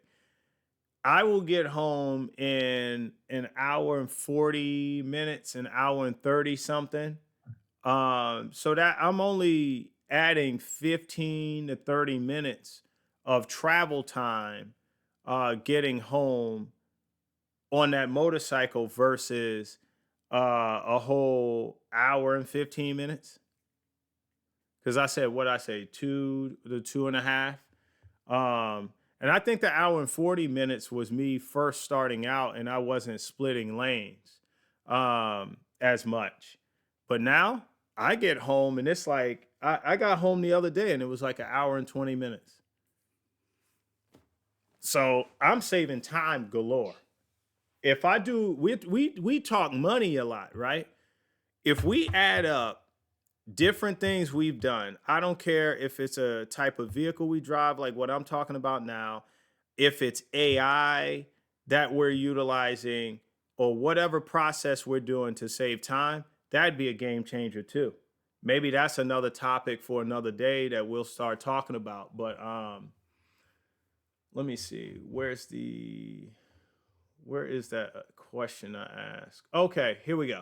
I will get home in an hour and 40 minutes, an hour and 30 something. So that I'm only adding 15 to 30 minutes of travel time getting home on that motorcycle versus a whole hour and 15 minutes. Because I said what I say, 2 to 2.5. And I think the hour and 40 minutes was me first starting out and I wasn't splitting lanes as much. But now I get home and it's like I got home the other day and it was like an hour and 20 minutes. So I'm saving time galore. If I do, we talk money a lot, right? If we add up different things we've done, I don't care if it's a type of vehicle we drive, like what I'm talking about now, if it's AI that we're utilizing, or whatever process we're doing to save time, that'd be a game changer too. Maybe that's another topic for another day that we'll start talking about. But let me see. Where is that question I asked? Okay, here we go.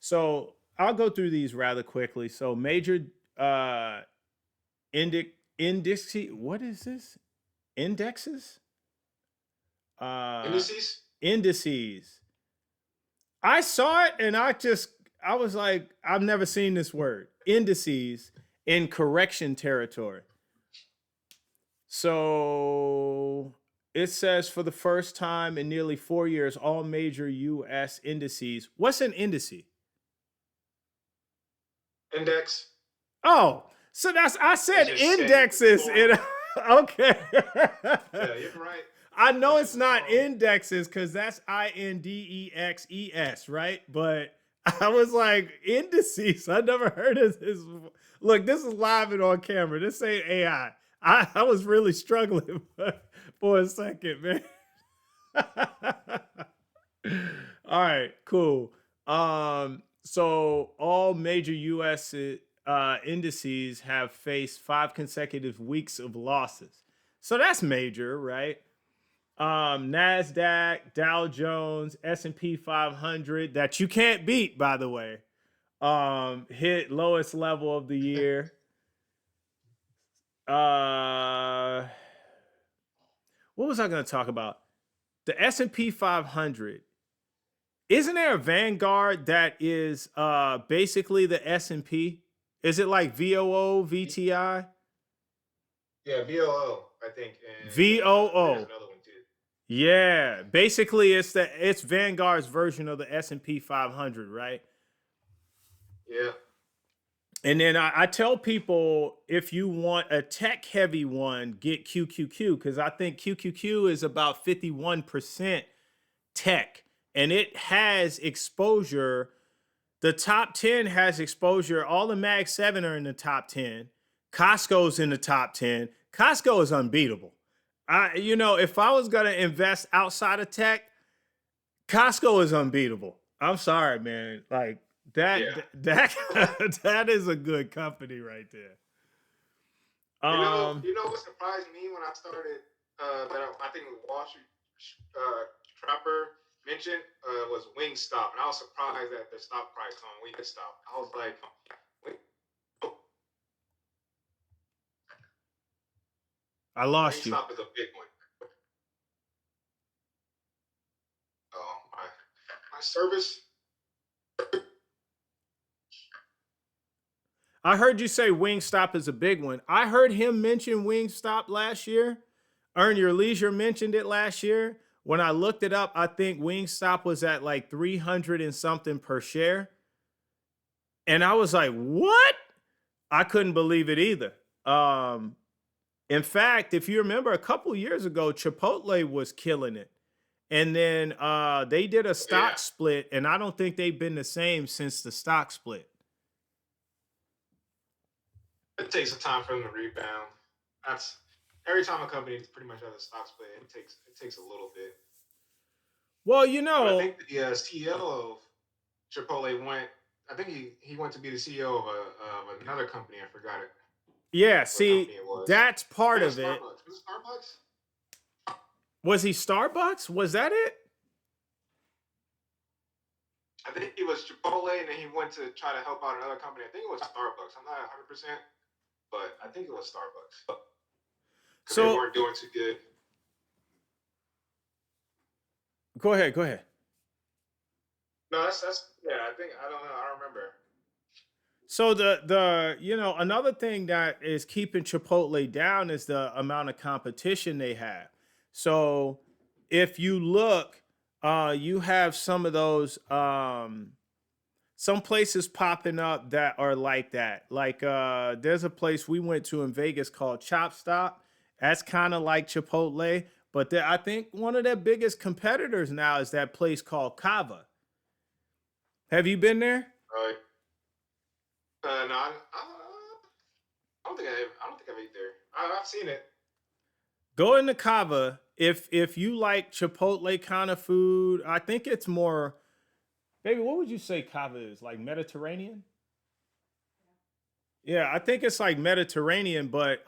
So I'll go through these rather quickly. So major uh index, what is this? Indexes? Uh Indices? Indices. I saw it and I was like, I've never seen this word. Indices in correction territory. So it says for the first time in nearly 4 years, all major US indices. What's an indice? Index? Oh, so that's I It's said just saying indexes. form. Okay. Yeah, you're right. I know It's it's just a not form. indexes because that's INDEXES, right? But I was like, indices. I never heard of this. Look, this is live and on camera. This ain't AI. I was really struggling for a second, man. All right, cool. So all major US indices have faced 5 consecutive weeks of losses. So that's major, right? Nasdaq, Dow Jones, S&P 500 that you can't beat, by the way. Hit lowest level of the year. Uh, what was I going to talk about? The S&P 500. Isn't there a Vanguard that is basically the S&P? Is it like VOO, VTI? Yeah, VOO, I think, and there's VOO. another one too. Yeah, basically it's Vanguard's version of the S&P 500, right? Yeah, And then I tell people if you want a tech heavy one, get QQQ because I think QQQ is about 51% tech and it has exposure. The top 10 has exposure. All the Mag 7 are in the top 10. Costco's in the top 10. Costco is unbeatable. If I was going to invest outside of tech, Costco is unbeatable. I'm sorry, man. Like yeah. that that is a good company right there. Um, You know what surprised me when I started that I think Wall Street Trapper mentioned was Wingstop, and I was surprised at the stock price on Wingstop. I was like, I lost you. Wingstop is a big one. Oh my service. I heard you say Wingstop is a big one. I heard him mention Wingstop last year. Earn Your Leisure mentioned it last year. When I looked it up, I think Wingstop was at like 300 and something per share. And I was like, what? I couldn't believe it either. Um, in fact, if you remember a couple years ago, Chipotle was killing it. And then they did a Yeah, stock split, and I don't think they've been the same since the stock split. it takes some time for them to rebound. That's every time a company pretty much has a stock split, it takes a little bit. Well, But I think the CEO of Chipotle went. I think he went to be the CEO of another company. I forgot it. yeah, What see, company it was. that's I part think it was of it. Starbucks. Was it Starbucks? Was he Starbucks? Was that it? I think it was Chipotle, and then he went to try to help out another company. I think it was Starbucks. I'm not 100%, but I think it was Starbucks because they So weren't doing too good. go ahead, go ahead. No, that's yeah. I don't know. I don't remember. So another thing that is keeping Chipotle down is the amount of competition they have. So if you look, you have some of those some places popping up that are like that. Like there's a place we went to in Vegas called Chop Stop. That's kind of like Chipotle, but I think one of their biggest competitors now is that place called Kava. Have you been there? Right? No, I don't think I don't think I've ate there. I've seen it. Go into Kava if you like Chipotle kind of food. I think it's more, baby. What would you say Kava is like Mediterranean? Yeah, I think it's like Mediterranean, but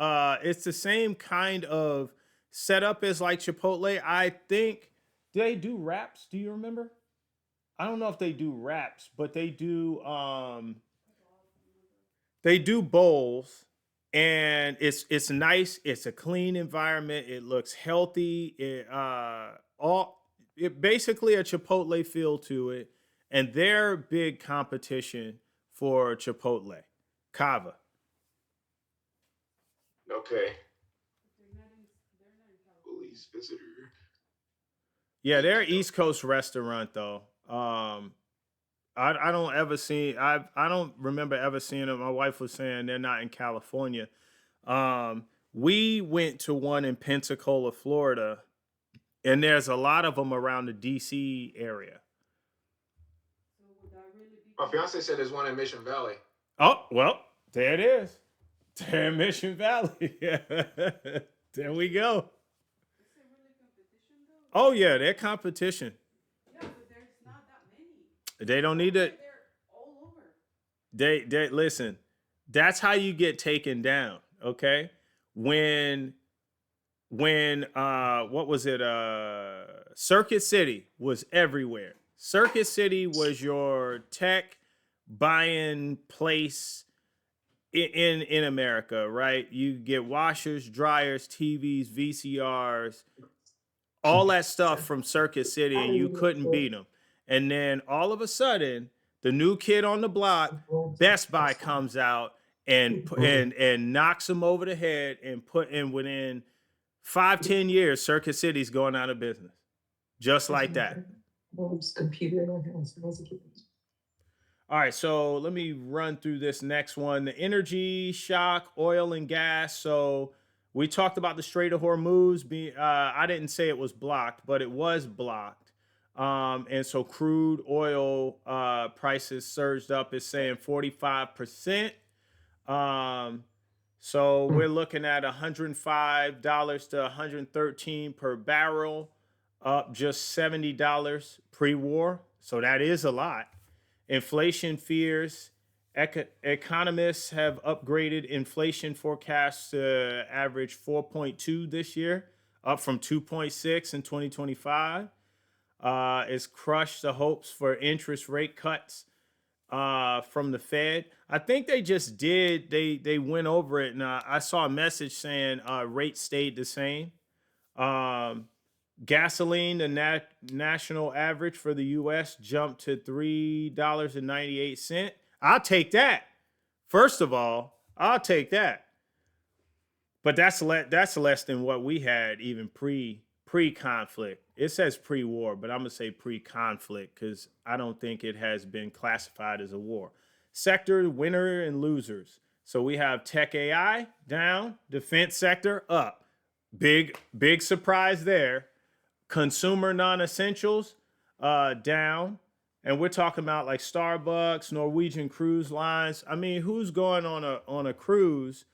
it's the same kind of setup as like Chipotle. I think they do wraps. Do you remember? I don't know if they do wraps, but they do bowls, and it's nice. It's a clean environment. It looks healthy. It basically a Chipotle feel to it, and their big competition for Chipotle, Kava. Okay. Police visitor. Yeah, they're Okie East dokie. Coast restaurant though. I don't ever see I don't remember ever seeing them. My wife was saying they're not in California. We went to one in Pensacola, Florida, and there's a lot of them around the DC area. My fiance said there's one in Mission Valley. Oh, well, there it is. There in Mission Valley. Yeah. There we go. Oh yeah, they're competition. They don't need it. They listen. That's how you get taken down. Okay. When what was it? Circuit City was everywhere. Circuit City was your tech buying place in America, right? You get washers, dryers, TVs, VCRs, all that stuff from Circuit City, and you couldn't beat them. And then all of a sudden, the new kid on the block, Best Buy, comes out and knocks them over the head and put in within 5-10 years, Circuit City's going out of business, just like that. All right, so let me run through this next one. The energy shock, oil and gas. So we talked about the Strait of Hormuz. I didn't say it was blocked, but it was blocked. And so crude oil prices surged up. It's saying 45%. Um, so we're looking at $105 to 113 per barrel, up just $70 pre-war. So that is a lot. Inflation fears. Economists have upgraded inflation forecasts to average 4.2 this year, up from 2.6 in 2025. It's crushed the hopes for interest rate cuts from the Fed. I think they just did. They went over it, and I saw a message saying rates stayed the same. Um, Gasoline, the national average for the U.S. jumped to $3.98. I'll take that First of all, I'll take that. But that's less than what we had even pre conflict. It says pre war, but I'm gonna say pre conflict because I don't think it has been classified as a war. Sector winner and losers. So we have tech AI down, defense sector up. Big surprise there. Consumer non-essentials down, and we're talking about like Starbucks, Norwegian cruise lines. I mean, who's going on a cruise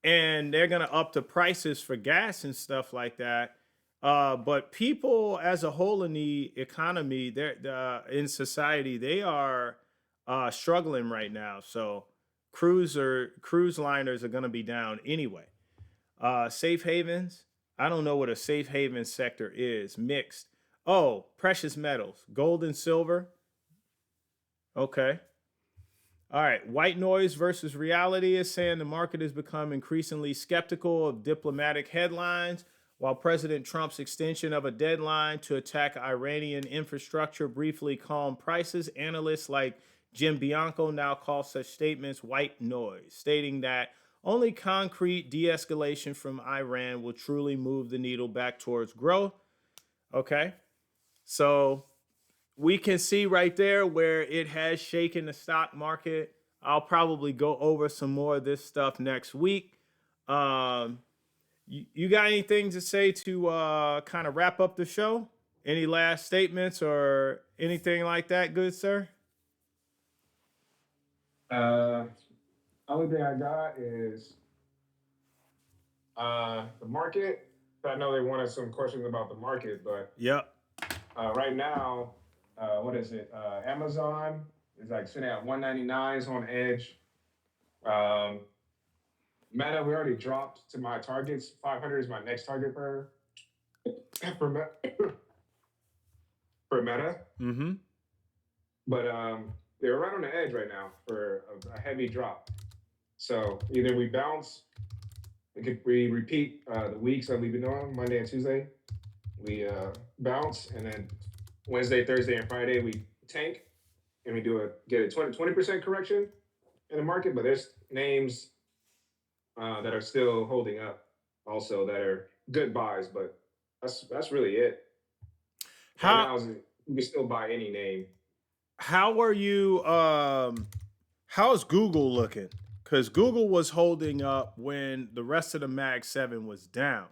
and they're going to up the prices for gas and stuff like that. But people as a whole in the economy, they're in society, they are struggling right now. So cruise liners are going to be down anyway. Safe havens, I don't know what a safe haven sector is. Mixed. Oh, precious metals, gold and silver. Okay. All right, white noise versus reality is saying the market has become increasingly skeptical of diplomatic headlines, while President Trump's extension of a deadline to attack Iranian infrastructure briefly calmed prices. Analysts like Jim Bianco now call such statements white noise, stating that only concrete de escalation from Iran will truly move the needle back towards growth. Okay, so we can see right there where it has shaken the stock market. I'll probably go over some more of this stuff next week. Um, you got anything to say to kind of wrap up the show? Any last statements or anything like that, good sir? Uh, Only thing I got is the market. I know they wanted some questions about the market, but Yep. right now, what is it? Amazon is like sitting at 199 is on edge. Um, Meta, we already dropped to my targets. 500 is my next target for for Meta, Mm-hmm. but they're right on the edge right now for a heavy drop. So either we bounce, we repeat the weeks that we've been on Monday and Tuesday. We bounce, and then Wednesday, Thursday, and Friday we tank, and we get a 20% correction in the market. But there's names that are still holding up, also that are good buys. But that's really it right How now. You can still buy any name. how are you how's Google looking? Because Google was holding up when the rest of the Mag 7 was down.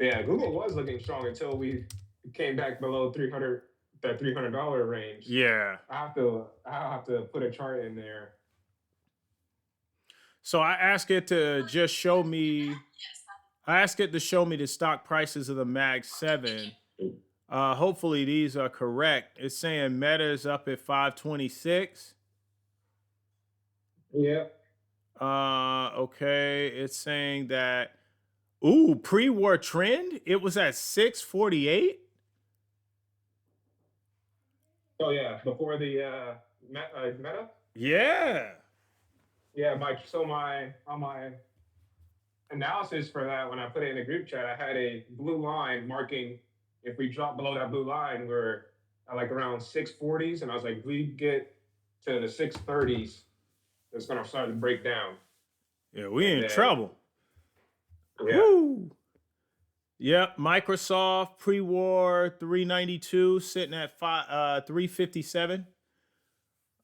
Yeah, Google was looking strong until we came back below 300, that $300 range. Yeah. I have to put a chart in there. So I ask it to show me the stock prices of the Mag 7. Hopefully these are correct. It's saying Meta is up at 526. Yeah. Okay. It's saying that ooh, pre-war trend, it was at 648. Oh yeah, before the Meta. Yeah. Yeah, my on my analysis for that, when I put it in the group chat, I had a blue line marking if we drop below that blue line, we're at like around 640s, and I was like, if we get to the 630s, it's gonna start to break down. Yeah, we And in then trouble. yeah, Whoo. Yep, Microsoft pre-war 392 sitting at 357.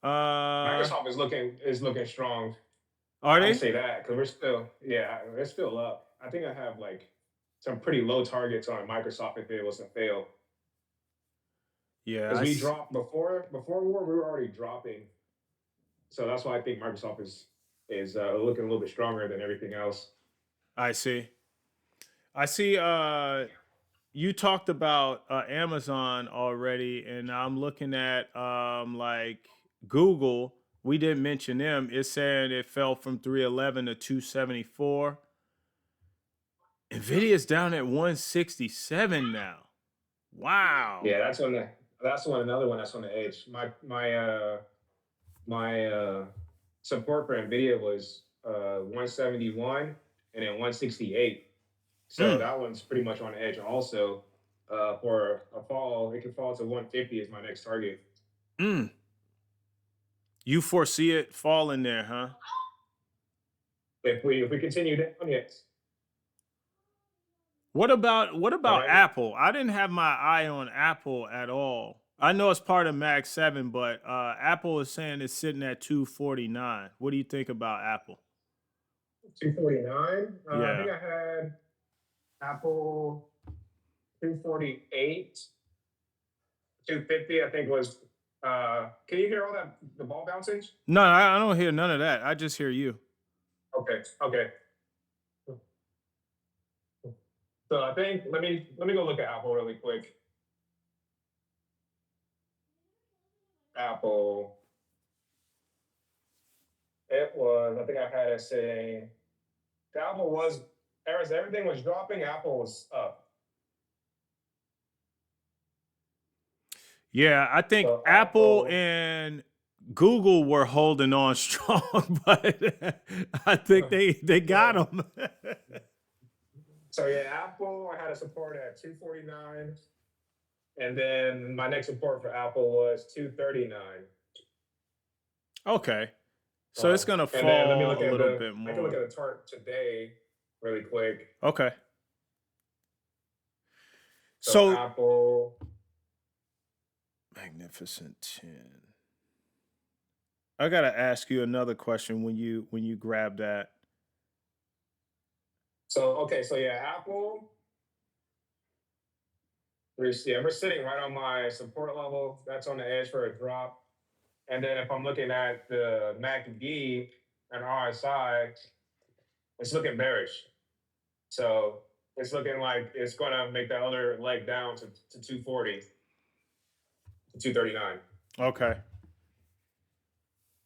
Uh Microsoft is looking strong. are I would they? say that because we're still up. I think I have like some pretty low targets on Microsoft if it was to fail. Yeah, Because we dropped before war, we were already dropping. So that's why I think Microsoft is looking a little bit stronger than everything else. I see. I see you talked about Amazon already, and I'm looking at like Google. We didn't mention them. It's saying it fell from 311 to 274. Nvidia's down at 167 now. Wow. Yeah, that's another one that's on the edge. My support for Nvidia was 171 and then 168. So Mm, that one's pretty much on the edge. Also, for a fall, it could fall to 150 is my next target. mm. You foresee it falling there, huh? If we continue down, yes. What about Right. Apple? I didn't have my eye on Apple at all. I know it's part of Mag 7, but Apple is saying it's sitting at 249. What do you think about Apple? 249. I Yeah. think I had Apple 248, 250. I think was. Can you hear all that the ball bouncing? No, I don't hear none of that. I just hear you. Okay. Okay. So I think let me go look at Apple really quick. Apple. It was. I think I had it saying the Apple was. As everything was dropping, Apple was up. Yeah, I think So Apple Apple. and Google were holding on strong, but I think they got So them. so yeah, Apple. I had a support at 249, and then my next support for Apple was 239. Okay. So it's gonna And then let me fall look a at little the. bit I can look more. at the chart today, really quick. Okay. So So Apple. Magnificent 10. I gotta ask you another question when you grab that. So okay, so yeah, Apple. We're sitting right on my support level. That's on the edge for a drop. And then if I'm looking at the MACD and RSI, it's looking bearish. So it's looking like it's going to make that other leg down to 240, to 239. Okay.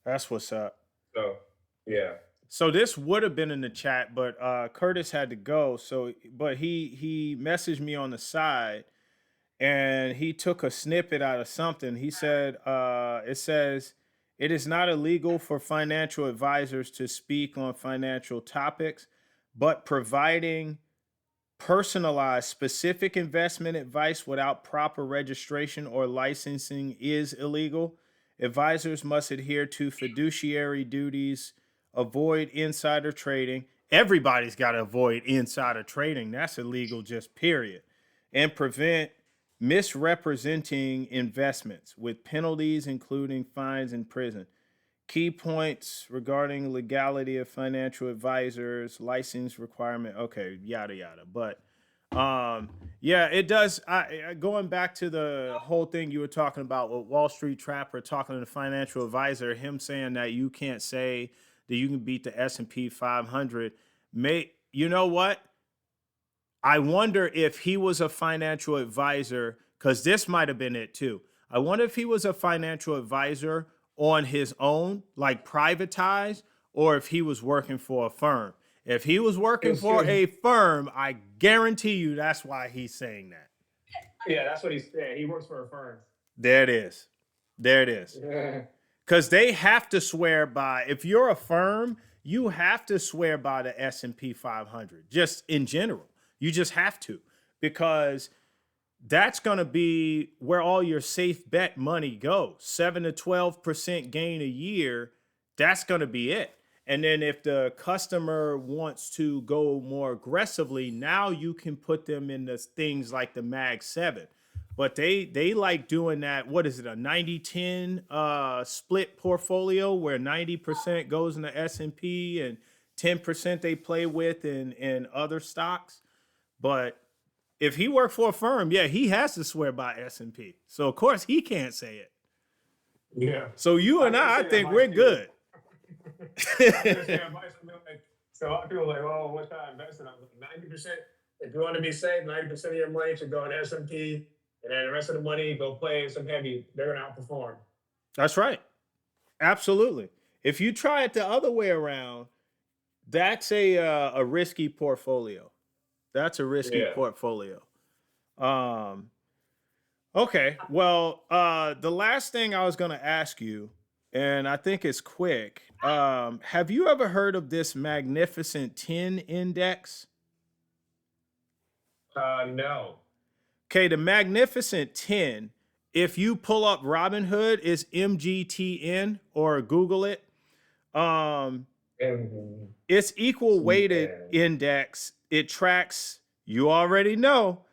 That's what's up. So yeah. So this would have been in the chat, but Curtis had to go. So but he messaged me on the side and he took a snippet out of something. He said, it says, it is not illegal for financial advisors to speak on financial topics, but providing personalized specific investment advice without proper registration or licensing is illegal. Advisors must adhere to fiduciary duties, avoid insider trading. Everybody's got to avoid insider trading. That's illegal, just period. And prevent misrepresenting investments with penalties, including fines and prison. Key points regarding legality of financial advisors, license requirement. Okay, yada yada. But um, yeah, it does. Going back to the whole thing you were talking about with Wall Street Trapper talking to the financial advisor, him saying that you can't say that you can beat the S&P 500. You know what? I wonder if he was a financial advisor, because this might have been it too. I wonder if he was a financial advisor on his own, like privatized, or if he was working for a firm. If he was working It's for good. a firm, I guarantee you that's why he's saying that. Yeah, that's what he's saying. He works for a firm. There it is. There it is. Yeah. Because they have to swear by, if you're a firm, you have to swear by the S&P 500, just in general. You just have to, because that's going to be where all your safe bet money goes. 7 to 12% gain a year, that's going to be it. And then if the customer wants to go more aggressively, now you can put them in the things like the Mag 7. But they like doing that. What is it? A 90-10 split portfolio where 90% goes in the S&P and 10% they play with in other stocks. But if he worked for a firm, yeah, he has to swear by S&P. So of course he can't say it. Yeah. So you I and could I say think advice we're too. good. I could say advice from like, so a lot of people are like, oh, what should I invest in? I'm like 90%. If you want to be safe, 90% of your money should go in S&P, and then the rest of the money go play some heavy. They're gonna outperform. That's right. Absolutely. If you try it the other way around, that's a risky portfolio. That's a risky Yeah. portfolio. Um, okay. Well, the last thing I was going to ask you, and I think it's quick. Have you ever heard of this Magnificent 10 index? No. Okay, the Magnificent 10 if you pull up Robinhood, it's MGTN or Google it. It's equal weighted index. It tracks, you already know.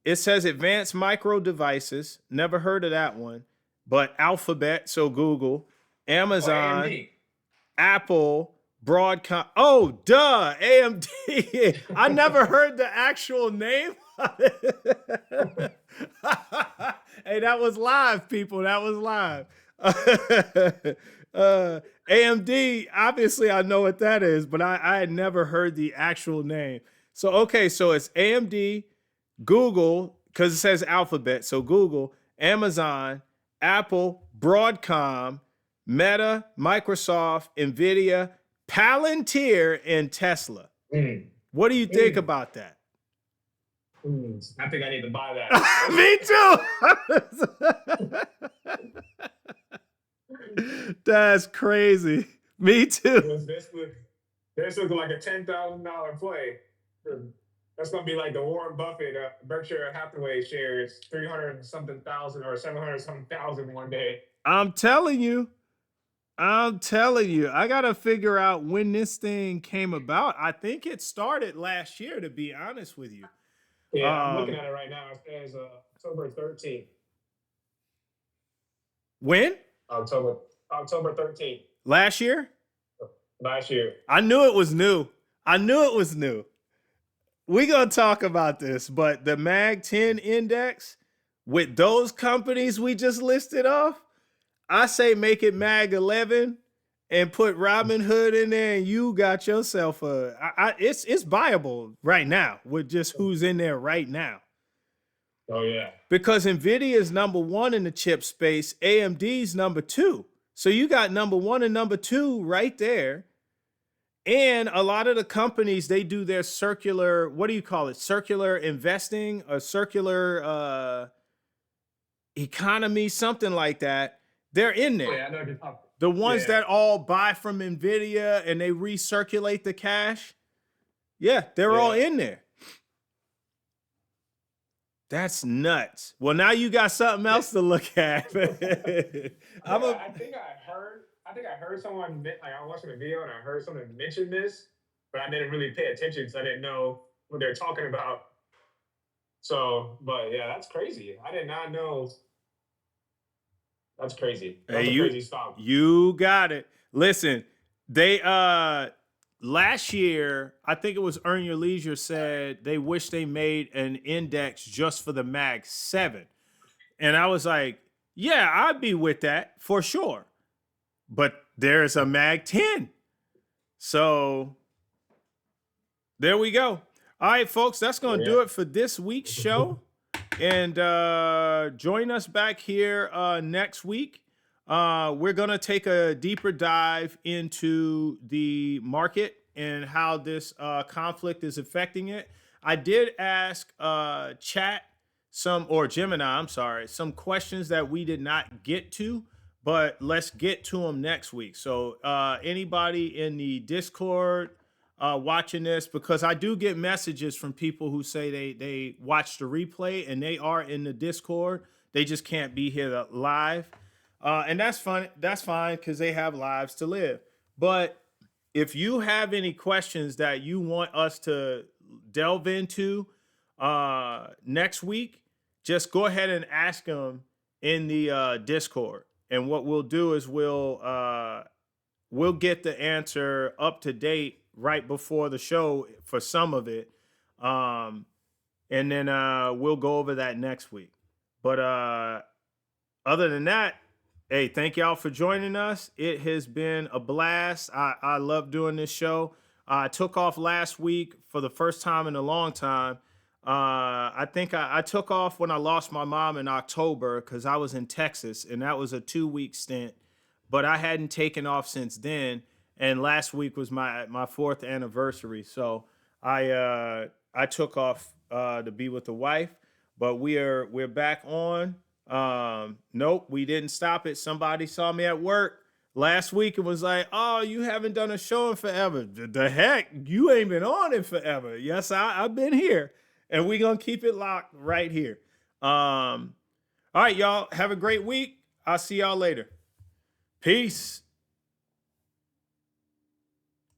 It says advanced micro devices. Never heard of that one. But Alphabet, so Google, Amazon, Apple, Broadcom. Oh, duh, AMD. I never heard the actual name. Hey, that was live, people. That was live. AMD, obviously, I know what that is, but I had never heard the actual name. So, okay, so it's AMD, Google, because it says Alphabet. So Google, Amazon, Apple, Broadcom, Meta, Microsoft, NVIDIA, Palantir, and Tesla. What do you think about that? I think I need to buy that. Me too. That's crazy. Me too. This looks like a $10,000 play. That's gonna be like the Warren Buffett Berkshire Hathaway shares, 300 something thousand or 700 something thousand one day. I'm telling you. I gotta figure out when this thing came about. I think it started last year, to be honest with you. Yeah, I'm looking at it right now. It says October 13th. When? October 13th. Last year? Last year. I knew it was new. We're going to talk about this, but the Mag 10 index with those companies we just listed off, I say make it Mag 11 and put Robinhood in there, and you got yourself it's viable right now with just who's in there right now. Oh, yeah. Because NVIDIA is number one in the chip space, AMD's number two. So you got number one and number two right there. And a lot of the companies, they do their circular, what do you call it? Circular investing or circular economy, something like that. They're in there. Oh, yeah, I know what you're talking. The ones that all buy from NVIDIA and they recirculate the cash. Yeah, they're all in there. That's nuts. Well, now you got something else to look at. I think I heard someone, like I was watching a video and I heard someone mention this, but I didn't really pay attention, so I didn't know what they're talking about. So, but yeah, that's crazy. I did not know. That's crazy. That's a crazy stock. You got it. Listen, they last year, I think it was Earn Your Leisure said they wish they made an index just for the Mag 7. And I was like, yeah, I'd be with that for sure. But there's a Mag 10. So there we go. All right, folks, that's going to do it for this week's show. And join us back here next week. We're going to take a deeper dive into the market and how this conflict is affecting it. I did ask Gemini, some questions that we did not get to, but let's get to them next week. So anybody in the Discord watching this, because I do get messages from people who say they watch the replay and they are in the Discord. They just can't be here live. And that's fun. That's fine because they have lives to live. But if you have any questions that you want us to delve into next week, just go ahead and ask them in the Discord. And what we'll do is we'll get the answer up to date right before the show for some of it. And then we'll go over that next week. But other than that, hey, thank y'all for joining us. It has been a blast. I love doing this show. I took off last week for the first time in a long time. I think I took off when I lost my mom in October because I was in Texas, and that was a 2-week stint. But I hadn't taken off since then. And last week was my 4th anniversary. So I took off to be with the wife. But we're back on. Nope, we didn't stop it. Somebody saw me at work last week and was like, "Oh, you haven't done a show in forever." The heck, you ain't been on it forever. Yes, I've been here, and we're gonna keep it locked right here. All right, y'all. Have a great week. I'll see y'all later. Peace.